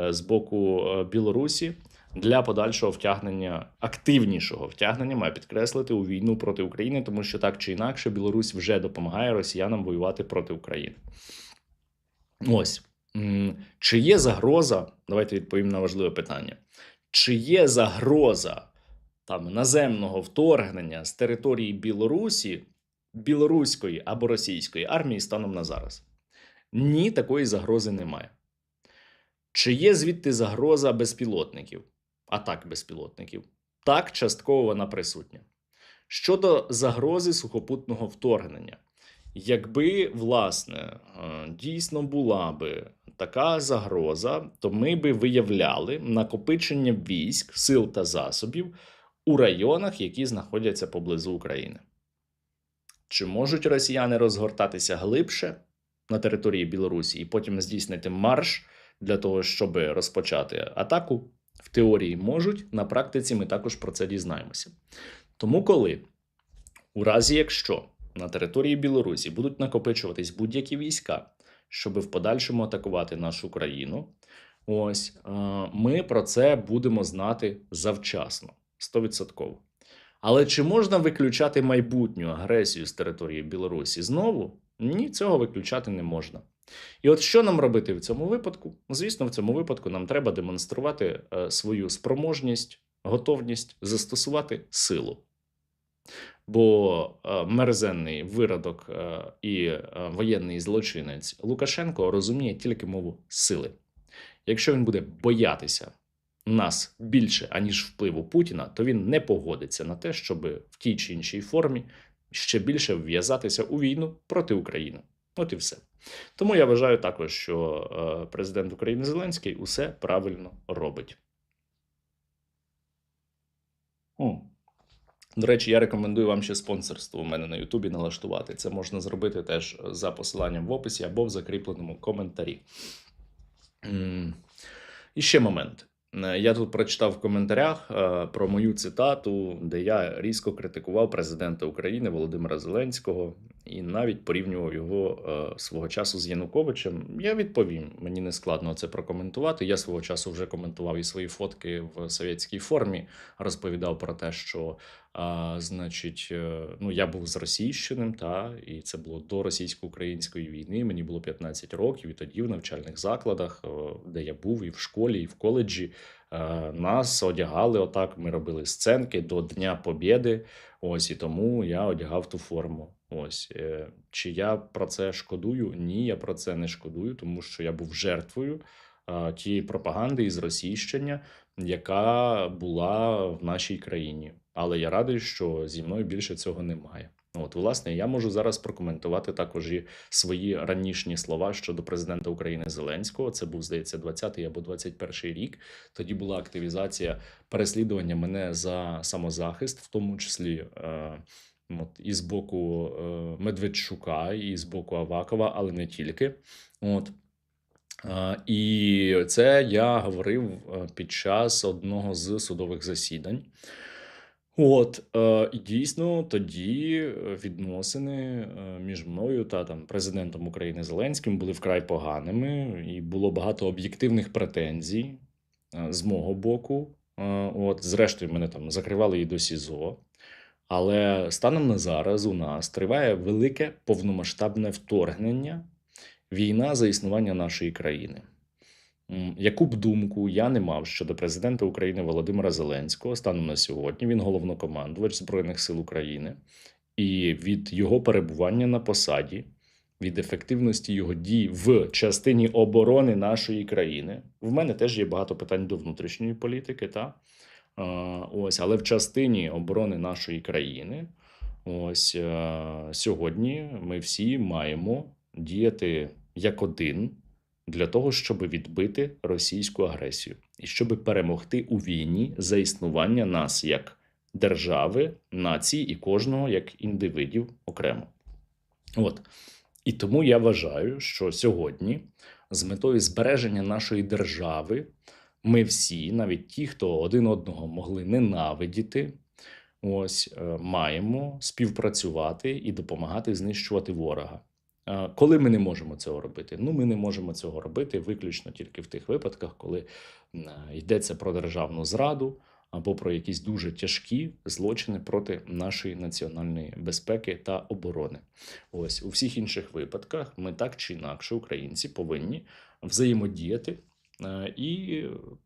з боку Білорусі для подальшого втягнення, активнішого втягнення, маю підкреслити, у війну проти України, тому що так чи інакше Білорусь вже допомагає росіянам воювати проти України. Ось. Чи є загроза, давайте відповім на важливе питання, чи є загроза наземного вторгнення з території Білорусі, білоруської або російської армії станом на зараз? Ні, такої загрози немає. Чи є звідти загроза безпілотників, атак безпілотників? Так, частково вона присутня. Щодо загрози сухопутного вторгнення, якби, власне, дійсно була би така загроза, то ми би виявляли накопичення військ, сил та засобів у районах, які знаходяться поблизу України. Чи можуть росіяни розгортатися глибше на території Білорусі і потім здійснити марш для того, щоб розпочати атаку? В теорії можуть, на практиці ми також про це дізнаємося. Тому коли, у разі якщо на території Білорусі будуть накопичуватись будь-які війська, щоб в подальшому атакувати нашу країну, ми про це будемо знати завчасно, 100%. Але чи можна виключати майбутню агресію з території Білорусі знову? Ні, цього виключати не можна. І от що нам робити в цьому випадку? Звісно, в цьому випадку нам треба демонструвати свою спроможність, готовність застосувати силу. Бо мерзенний виродок і воєнний злочинець Лукашенко розуміє тільки мову сили. Якщо він буде боятися нас більше, аніж впливу Путіна, то він не погодиться на те, щоб в тій чи іншій формі ще більше вв'язатися у війну проти України. От і все. Тому я вважаю також, що президент України Зеленський усе правильно робить. До речі, я рекомендую вам ще спонсорство у мене на Ютубі налаштувати. Це можна зробити теж за посиланням в описі або в закріпленому коментарі. І ще момент. Я тут прочитав в коментарях про мою цитату, де я різко критикував президента України Володимира Зеленського і навіть порівнював його свого часу з Януковичем. Я відповім, мені не складно це прокоментувати. Я свого часу вже коментував і свої фотки в совєтській формі, розповідав про те, що я був зросійщеним, і це було до російсько-української війни, мені було 15 років, і тоді в навчальних закладах, де я був, і в школі, і в коледжі, нас одягали отак, ми робили сценки до Дня Побєди, і тому я одягав ту форму. Чи я про це шкодую? Ні, я про це не шкодую, тому що я був жертвою тієї пропаганди і зросійщення, яка була в нашій країні. Але я радий, що зі мною більше цього немає. Власне, я можу зараз прокоментувати також і свої ранішні слова щодо президента України Зеленського. Це був, здається, 20-й або 21-й рік. Тоді була активізація переслідування мене за самозахист, в тому числі і з боку Медведчука, і з боку Авакова, але не тільки. І це я говорив під час одного з судових засідань. І дійсно тоді відносини між мною та президентом України Зеленським були вкрай поганими, і було багато об'єктивних претензій з мого боку. Зрештою, мене там закривали і до СІЗО. Але станом на зараз у нас триває велике повномасштабне вторгнення, війна за існування нашої країни. Яку б думку я не мав щодо президента України Володимира Зеленського станом на сьогодні, він головнокомандувач Збройних сил України, і від його перебування на посаді, від ефективності його дій в частині оборони нашої країни. В мене теж є багато питань до внутрішньої політики, але в частині оборони нашої країни, сьогодні ми всі маємо діяти як один для того, щоб відбити російську агресію і щоб перемогти у війні за існування нас як держави, нації і кожного як індивидів окремо. І тому я вважаю, що сьогодні з метою збереження нашої держави ми всі, навіть ті, хто один одного могли ненавидіти, маємо співпрацювати і допомагати знищувати ворога. Коли ми не можемо цього робити? Ми не можемо цього робити виключно тільки в тих випадках, коли йдеться про державну зраду або про якісь дуже тяжкі злочини проти нашої національної безпеки та оборони. У всіх інших випадках ми так чи інакше, українці, повинні взаємодіяти і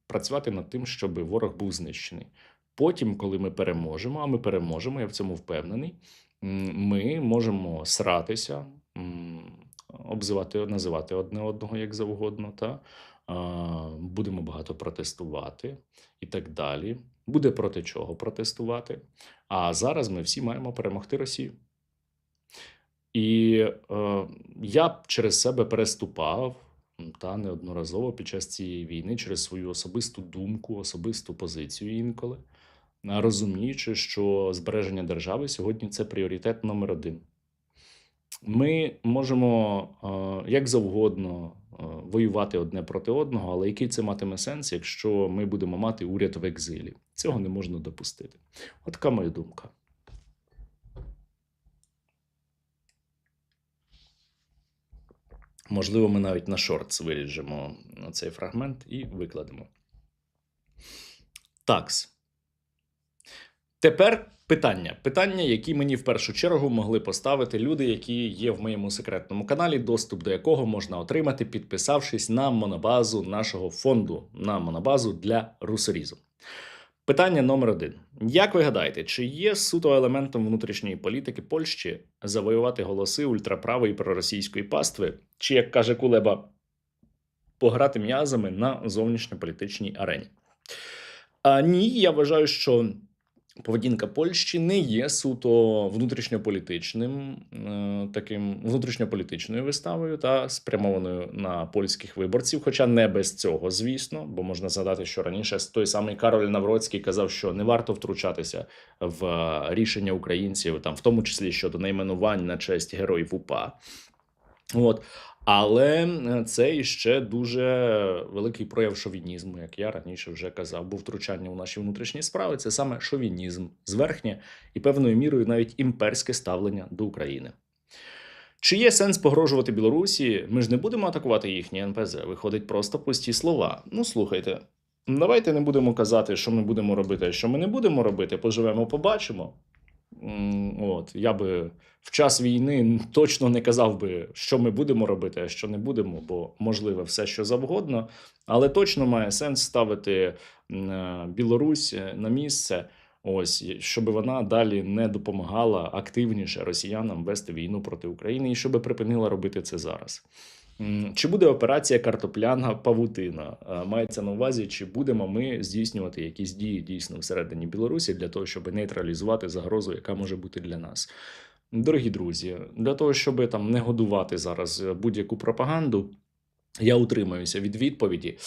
працювати над тим, щоб ворог був знищений. Потім, коли ми переможемо, а ми переможемо, я в цьому впевнений, ми можемо сратися, називати одне одного як завгодно, будемо багато протестувати і так далі. Буде проти чого протестувати. А зараз ми всі маємо перемогти Росію. І я б через себе переступав неодноразово під час цієї війни через свою особисту думку, особисту позицію інколи, розуміючи, що збереження держави сьогодні – це пріоритет номер один. Ми можемо як завгодно воювати одне проти одного, але який це матиме сенс, якщо ми будемо мати уряд в екзилі? Цього не можна допустити. Така моя думка. Можливо, ми навіть на шортс виріжемо цей фрагмент і викладемо. Такс. Тепер питання, які мені в першу чергу могли поставити люди, які є в моєму секретному каналі, доступ до якого можна отримати, підписавшись на монобазу нашого фонду, на монобазу для русорізу. Питання номер 1. Як ви гадаєте, чи є суто елементом внутрішньої політики Польщі завоювати голоси ультраправої проросійської пастви, чи, як каже Кулеба, пограти м'язами на зовнішньополітичній арені? Ні, я вважаю, що поведінка Польщі не є суто внутрішньополітичною виставою та спрямованою на польських виборців, хоча не без цього, звісно, бо можна згадати, що раніше той самий Кароль Навроцький казав, що не варто втручатися в рішення українців, в тому числі щодо найменувань на честь героїв УПА. Але це іще дуже великий прояв шовінізму, як я раніше вже казав, бо втручання у наші внутрішні справи – це саме шовінізм, зверхнє і певною мірою навіть імперське ставлення до України. Чи є сенс погрожувати Білорусі? Ми ж не будемо атакувати їхні НПЗ, виходить просто пусті слова. Слухайте, давайте не будемо казати, що ми будемо робити, а що ми не будемо робити, поживемо, побачимо. Я би в час війни точно не казав би, що ми будемо робити, а що не будемо, бо можливо все, що завгодно, але точно має сенс ставити Білорусь на місце, щоб вона далі не допомагала активніше росіянам вести війну проти України і щоб припинила робити це зараз. Чи буде операція «Картопляна павутина»? Мається на увазі, чи будемо ми здійснювати якісь дії дійсно всередині Білорусі для того, щоб нейтралізувати загрозу, яка може бути для нас. Дорогі друзі, для того, щоб не годувати зараз будь-яку пропаганду, я утримаюся від відповіді,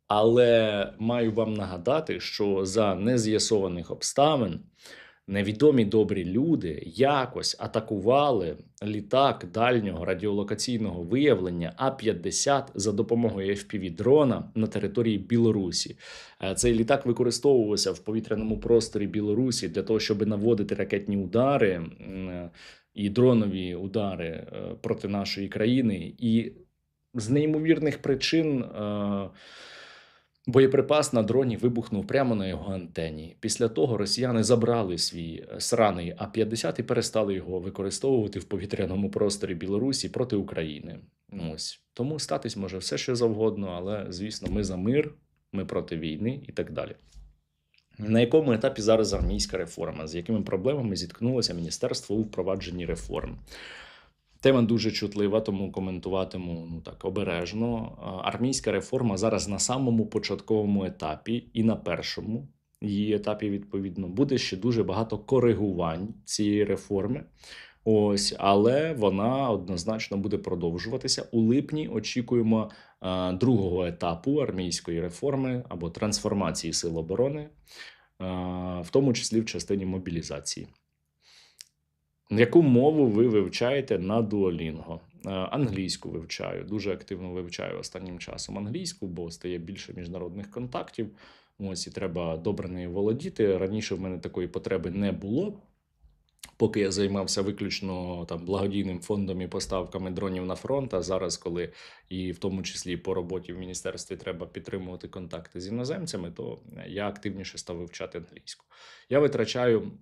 але маю вам нагадати, що за нез'ясованих обставин невідомі добрі люди якось атакували літак дальнього радіолокаційного виявлення А-50 за допомогою FPV-дрона на території Білорусі. Цей літак використовувався в повітряному просторі Білорусі для того, щоб наводити ракетні удари і дронові удари проти нашої країни. І з неймовірних причин боєприпас на дроні вибухнув прямо на його антені. Після того росіяни забрали свій сраний А-50 і перестали його використовувати в повітряному просторі Білорусі проти України. Ось. Тому статись може все, що завгодно, але, звісно, ми за мир, ми проти війни і так далі. На якому етапі зараз армійська реформа? З якими проблемами зіткнулося міністерство у впровадженні реформ? Тема дуже чутлива, тому коментуватиму обережно. Армійська реформа зараз на самому початковому етапі і на першому її етапі, відповідно, буде ще дуже багато коригувань цієї реформи. Ось, але вона однозначно буде продовжуватися. У липні очікуємо другого етапу армійської реформи або трансформації сил оборони, в тому числі в частині мобілізації. Яку мову ви вивчаєте на Duolingo? Англійську вивчаю, дуже активно вивчаю останнім часом англійську, бо стає більше міжнародних контактів. Ось і треба добре нею володіти. Раніше в мене такої потреби не було, поки я займався виключно благодійним фондом і поставками дронів на фронт. А зараз, коли і в тому числі по роботі в міністерстві треба підтримувати контакти з іноземцями, то я активніше став вивчати англійську. Я витрачаю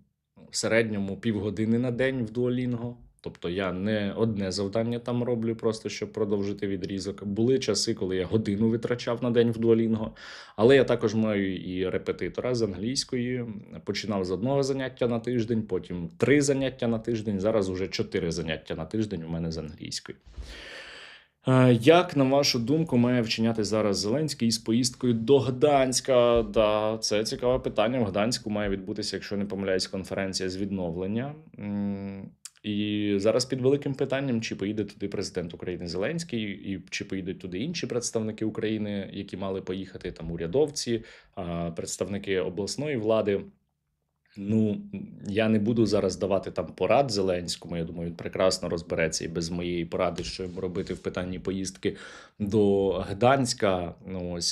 в середньому півгодини на день в Duolingo. Тобто я не одне завдання там роблю, просто щоб продовжити відрізок. Були часи, коли я годину витрачав на день в Duolingo, але я також маю і репетитора з англійської. Починав з одного заняття на тиждень, потім 3 заняття на тиждень, зараз уже 4 заняття на тиждень у мене з англійської. Як, на вашу думку, має вчиняти зараз Зеленський із поїздкою до Гданська? Да, це цікаве питання. В Гданську має відбутися, якщо не помиляюсь, конференція з відновлення. І зараз під великим питанням, чи поїде туди президент України Зеленський, і чи поїдуть туди інші представники України, які мали поїхати, там урядовці, представники обласної влади. Я не буду зараз давати там порад Зеленському. Я думаю, він прекрасно розбереться і без моєї поради, що йому робити в питанні поїздки до Гданська.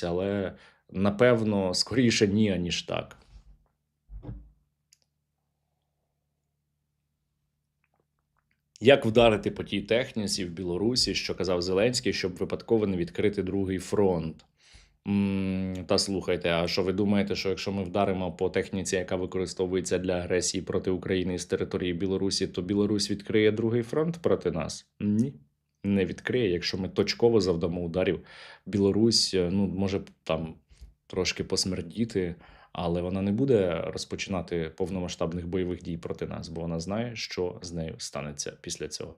Але напевно скоріше ні, аніж так. Як вдарити по тій техніці в Білорусі, що казав Зеленський, щоб випадково не відкрити другий фронт? Та слухайте, а що ви думаєте, що якщо ми вдаримо по техніці, яка використовується для агресії проти України з території Білорусі, то Білорусь відкриє другий фронт проти нас? Ні, не відкриє. Якщо ми точково завдамо ударів, Білорусь, може там трошки посмердіти, але вона не буде розпочинати повномасштабних бойових дій проти нас, бо вона знає, що з нею станеться після цього.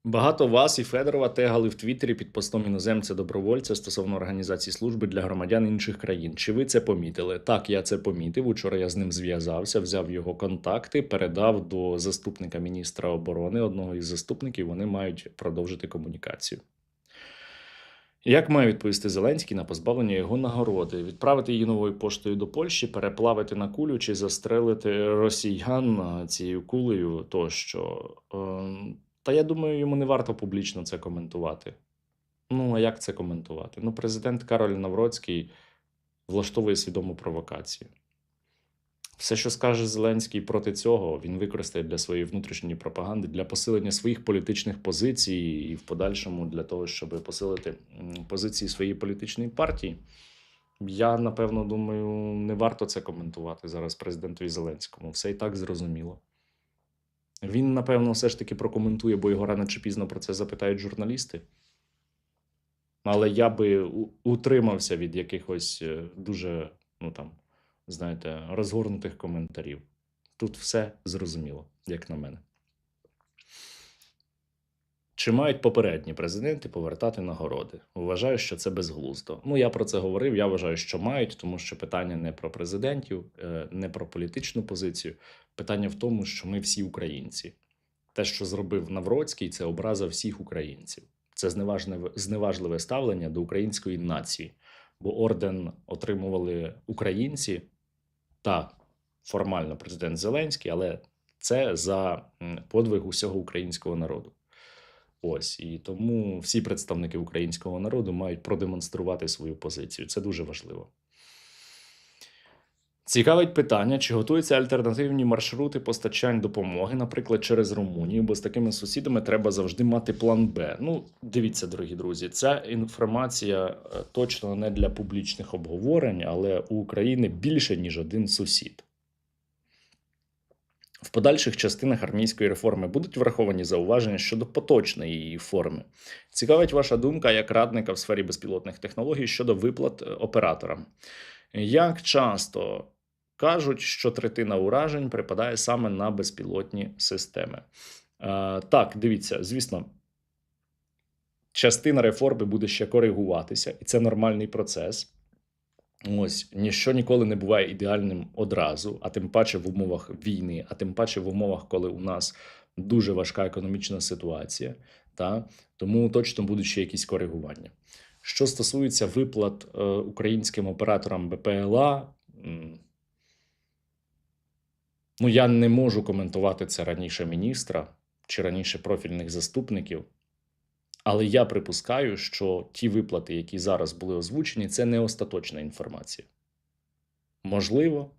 Багато вас і Федорова тегали в Твіттері під постом іноземця-добровольця стосовно організації служби для громадян інших країн. Чи ви це помітили? Так, я це помітив. Учора я з ним зв'язався, взяв його контакти, передав до заступника міністра оборони, одного із заступників, вони мають продовжити комунікацію. Як має відповісти Зеленський на позбавлення його нагороди? Відправити її новою поштою до Польщі, переплавити на кулю чи застрелити росіян цією кулею тощо? Та я думаю, йому не варто публічно це коментувати. А як це коментувати? Президент Кароль Навроцький влаштовує свідому провокацію. Все, що скаже Зеленський проти цього, він використає для своєї внутрішньої пропаганди, для посилення своїх політичних позицій і в подальшому для того, щоб посилити позиції своєї політичної партії. Я, напевно, думаю, не варто це коментувати зараз президентові Зеленському. Все і так зрозуміло. Він, напевно, все ж таки прокоментує, бо його рано чи пізно про це запитають журналісти. Але я би утримався від якихось дуже, розгорнутих коментарів. Тут все зрозуміло, як на мене. Чи мають попередні президенти повертати нагороди? Вважаю, що це безглуздо. Я про це говорив, я вважаю, що мають, тому що питання не про президентів, не про політичну позицію. Питання в тому, що ми всі українці. Те, що зробив Навроцький, це образа всіх українців. Це зневажливе ставлення до української нації. Бо орден отримували українці, та формально президент Зеленський, але це за подвиг усього українського народу. Ось, і тому всі представники українського народу мають продемонструвати свою позицію. Це дуже важливо. Цікавить питання, чи готуються альтернативні маршрути постачань допомоги, наприклад, через Румунію, бо з такими сусідами треба завжди мати план Б. Ну, дивіться, дорогі друзі, ця інформація точно не для публічних обговорень, але у України більше, ніж один сусід. В подальших частинах армійської реформи будуть враховані зауваження щодо поточної її форми. Цікавить ваша думка як радника в сфері безпілотних технологій щодо виплат операторам. Як часто кажуть, що третина уражень припадає саме на безпілотні системи? Так, дивіться, звісно, частина реформи буде ще коригуватися, і це нормальний процес. Ось, ніщо ніколи не буває ідеальним одразу, а тим паче в умовах війни, а тим паче в умовах, коли у нас дуже важка економічна ситуація, тому точно будуть ще якісь коригування. Що стосується виплат українським операторам БПЛА, ну я не можу коментувати це раніше міністра чи раніше профільних заступників, але я припускаю, що ті виплати, які зараз були озвучені, це не остаточна інформація. Можливо,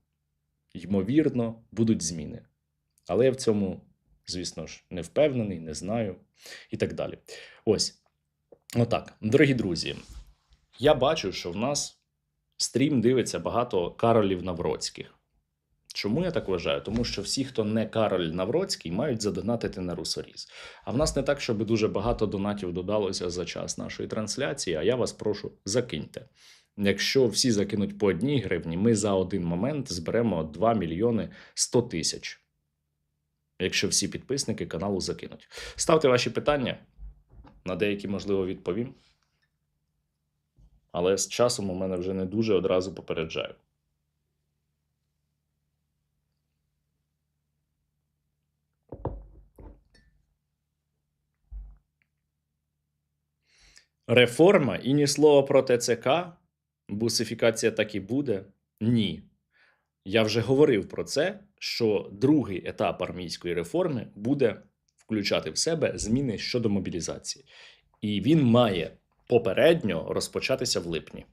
ймовірно, будуть зміни. Але я в цьому, звісно ж, не впевнений, не знаю і так далі. Ось. Отак. Дорогі друзі, я бачу, що в нас стрім дивиться багато Каролів Навроцьких. Чому я так вважаю? Тому що всі, хто не Кароль Навроцький, мають задонатити на Русоріз. А в нас не так, щоб дуже багато донатів додалося за час нашої трансляції, а я вас прошу, закиньте. Якщо всі закинуть по 1 гривні, ми за один момент зберемо 2 мільйони 100 тисяч. Якщо всі підписники каналу закинуть. Ставте ваші питання, на деякі, можливо, відповім. Але з часом у мене вже не дуже одразу попереджаю. Реформа і ні слова про ТЦК? Бусифікація так і буде? Ні. Я вже говорив про це, що другий етап армійської реформи буде включати в себе зміни щодо мобілізації. І він має попередньо розпочатися в липні.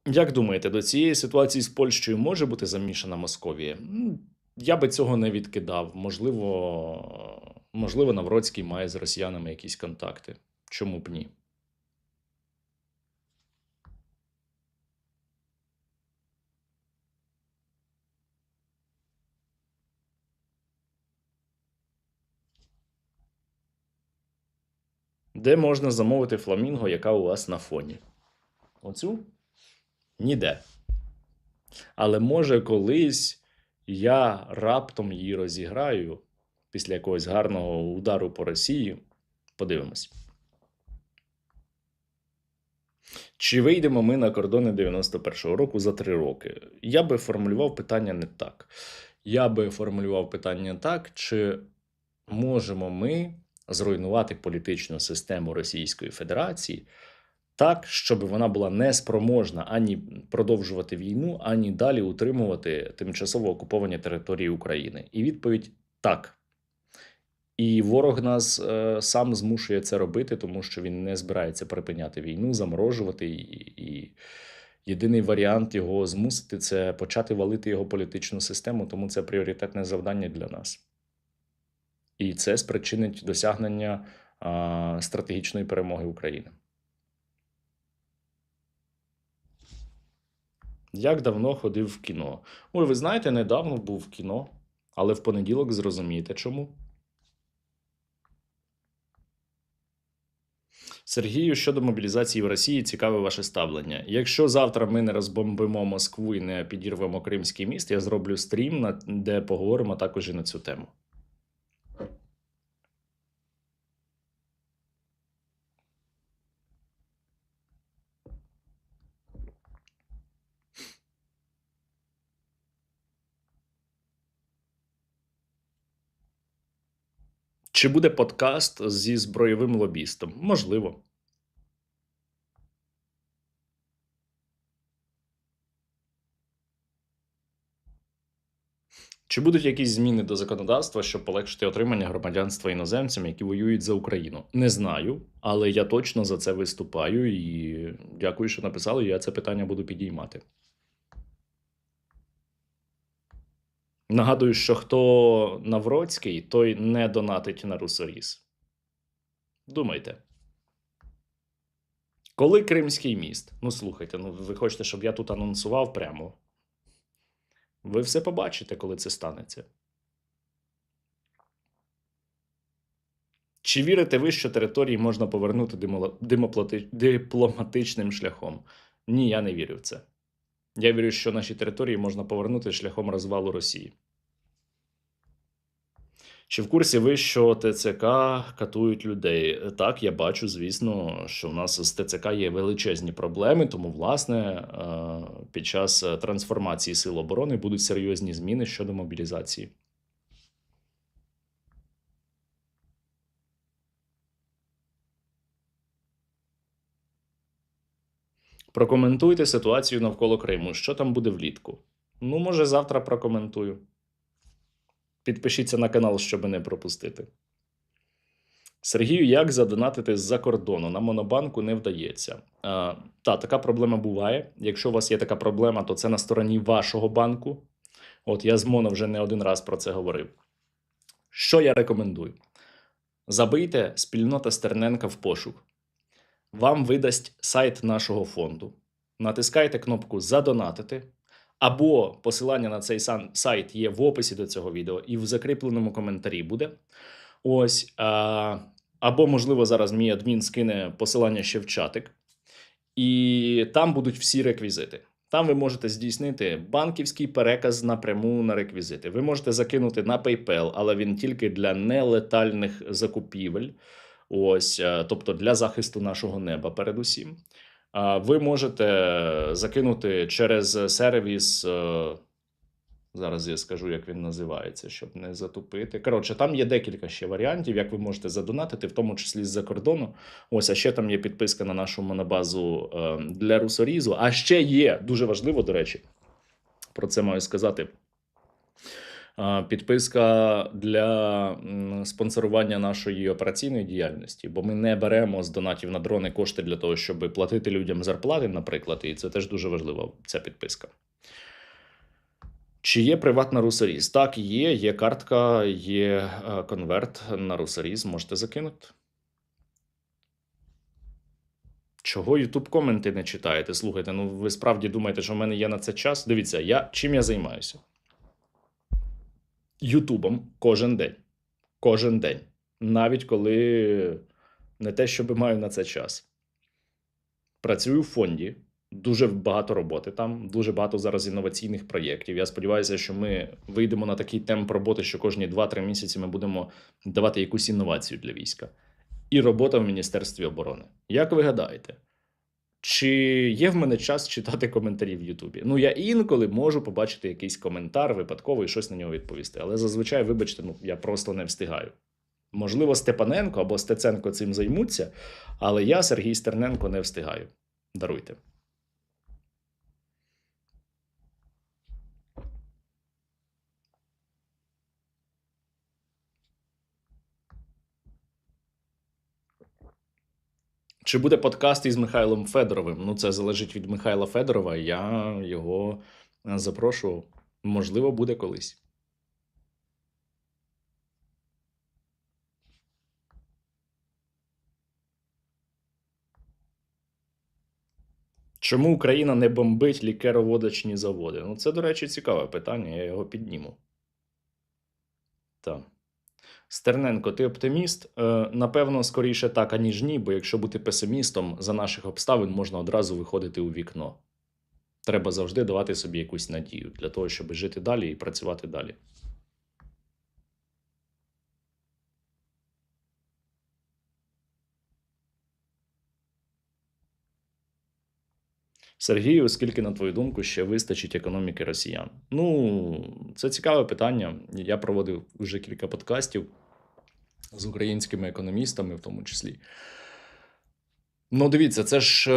Як думаєте, до цієї ситуації з Польщею може бути замішана Московія? Я би цього не відкидав. Можливо, Навроцький має з росіянами якісь контакти. Чому б ні? Де можна замовити фламінго, яка у вас на фоні? Оцю? Ніде. Але може колись я раптом її розіграю після якогось гарного удару по Росії. Подивимось. Чи вийдемо ми на кордони 91-го року за 3 роки? Я би формулював питання не так. Я би формулював питання так, чи можемо ми зруйнувати політичну систему Російської Федерації так, щоб вона була неспроможна ані продовжувати війну, ані далі утримувати тимчасово окуповані території України. І відповідь – так. І ворог нас сам змушує це робити, тому що він не збирається припиняти війну, заморожувати. І єдиний варіант його змусити – це почати валити його політичну систему, тому це пріоритетне завдання для нас. І це спричинить досягнення стратегічної перемоги України. Як давно ходив в кіно? Ой, ви знаєте, недавно був в кіно, але в понеділок зрозумієте чому. Сергію, щодо мобілізації в Росії, цікаве ваше ставлення. Якщо завтра ми не розбомбимо Москву і не підірвемо Кримський міст, я зроблю стрім, де поговоримо також і на цю тему. Чи буде подкаст зі збройовим лобістом? Можливо. Чи будуть якісь зміни до законодавства, щоб полегшити отримання громадянства іноземцям, які воюють за Україну? Не знаю, але я точно за це виступаю і дякую, що написали. Я це питання буду підіймати. Нагадую, що хто Навроцький, той не донатить на Русоріз. Думайте. Коли Кримський міст? Ну, слухайте, ну ви хочете, щоб я тут анонсував прямо? Ви все побачите, коли це станеться. Чи вірите ви, що території можна повернути дипломатичним шляхом? Ні, я не вірю в це. Я вірю, що наші території можна повернути шляхом розвалу Росії. Чи в курсі ви, що ТЦК катують людей? Так, я бачу, звісно, що в нас з ТЦК є величезні проблеми, тому, власне, під час трансформації Сил оборони будуть серйозні зміни щодо мобілізації. Прокоментуйте ситуацію навколо Криму. Що там буде влітку? Ну, може, завтра прокоментую. Підпишіться на канал, щоб не пропустити. Сергію, як задонатити з-за кордону? На Монобанку не вдається. Така проблема буває. Якщо у вас є така проблема, то це на стороні вашого банку. От я з Моно вже не один раз про це говорив. Що я рекомендую? Забийте спільнота Стерненка в пошук. Вам видасть сайт нашого фонду. Натискайте кнопку «Задонатити», або посилання на цей сайт є в описі до цього відео і в закріпленому коментарі буде. Ось, або, можливо, зараз мій адмін скине посилання ще в чатик. І там будуть всі реквізити. Там ви можете здійснити банківський переказ напряму на реквізити. Ви можете закинути на PayPal, але він тільки для нелетальних закупівель. Ось, тобто для захисту нашого неба передусім. Ви можете закинути через сервіс, зараз я скажу, як він називається, щоб не затупити. Коротше, там є декілька ще варіантів, як ви можете задонатити, в тому числі з-за кордону. Ось, а ще там є підписка на нашу монобазу для Русорізу. А ще є, дуже важливо, до речі, про це маю сказати, підписка для спонсорування нашої операційної діяльності, бо ми не беремо з донатів на дрони кошти для того, щоб платити людям зарплати, наприклад, і це теж дуже важлива ця підписка. Чи є приватна Русоріз? Так, є картка, є конверт на Русоріз, можете закинути. Чого YouTube коменти не читаєте? Слухайте, ну ви справді думаєте, що в мене є на це час? Дивіться, чим я займаюся? Ютубом кожен день. Кожен день. Навіть коли не те, щоб маю на це час. Працюю в фонді. Дуже багато роботи там. Дуже багато зараз інноваційних проєктів. Я сподіваюся, що ми вийдемо на такий темп роботи, що кожні 2-3 місяці ми будемо давати якусь інновацію для війська. І робота в Міністерстві оборони. Як ви гадаєте? Чи є в мене час читати коментарі в Ютубі? Ну, я інколи можу побачити якийсь коментар випадково і щось на нього відповісти. Але зазвичай, вибачте, я просто не встигаю. Можливо, Степаненко або Стеценко цим займуться, але я, Сергій Стерненко, не встигаю. Даруйте. Чи буде подкаст із Михайлом Федоровим? Ну, це залежить від Михайла Федорова. Я його запрошував. Можливо, буде колись. Чому Україна не бомбить лікероводочні заводи? Ну, це, до речі, цікаве питання, я його підніму. Так. Стерненко, ти оптиміст? Напевно, скоріше так, аніж ні, бо якщо бути песимістом, за наших обставин можна одразу виходити у вікно. Треба завжди давати собі якусь надію для того, щоб жити далі і працювати далі. Сергію, скільки, на твою думку, ще вистачить економіки росіян? Ну, це цікаве питання. Я проводив вже кілька подкастів з українськими економістами, в тому числі. Ну, дивіться, це ж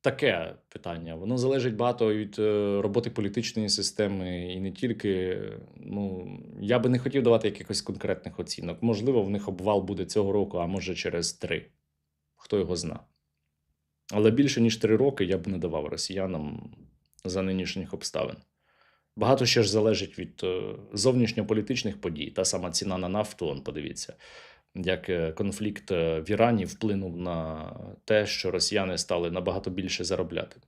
таке питання. Воно залежить багато від роботи політичної системи і не тільки. Ну, я би не хотів давати якихось конкретних оцінок. Можливо, в них обвал буде цього року, а може через 3. Хто його зна. Але більше ніж 3 роки я б не давав росіянам за нинішніх обставин. Багато ще ж залежить від зовнішньополітичних подій. Та сама ціна на нафту, он, подивіться, як конфлікт в Ірані вплинув на те, що росіяни стали набагато більше заробляти.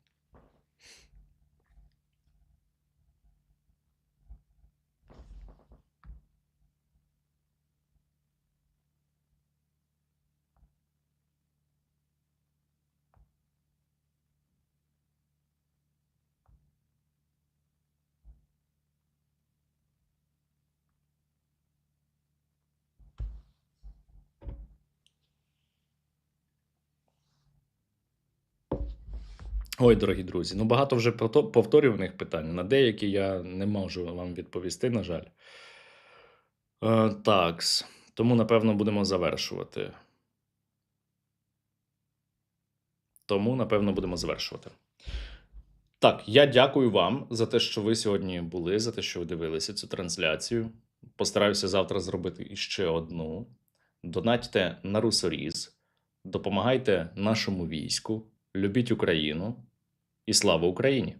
Ой, дорогі друзі, ну багато вже повторюваних питань. На деякі я не можу вам відповісти, на жаль. Такс. Тому, напевно, будемо завершувати. Так, я дякую вам за те, що ви сьогодні були, за те, що ви дивилися цю трансляцію. Постараюся завтра зробити іще одну. Донатьте на Русоріз, допомагайте нашому війську, любіть Україну і слава Україні!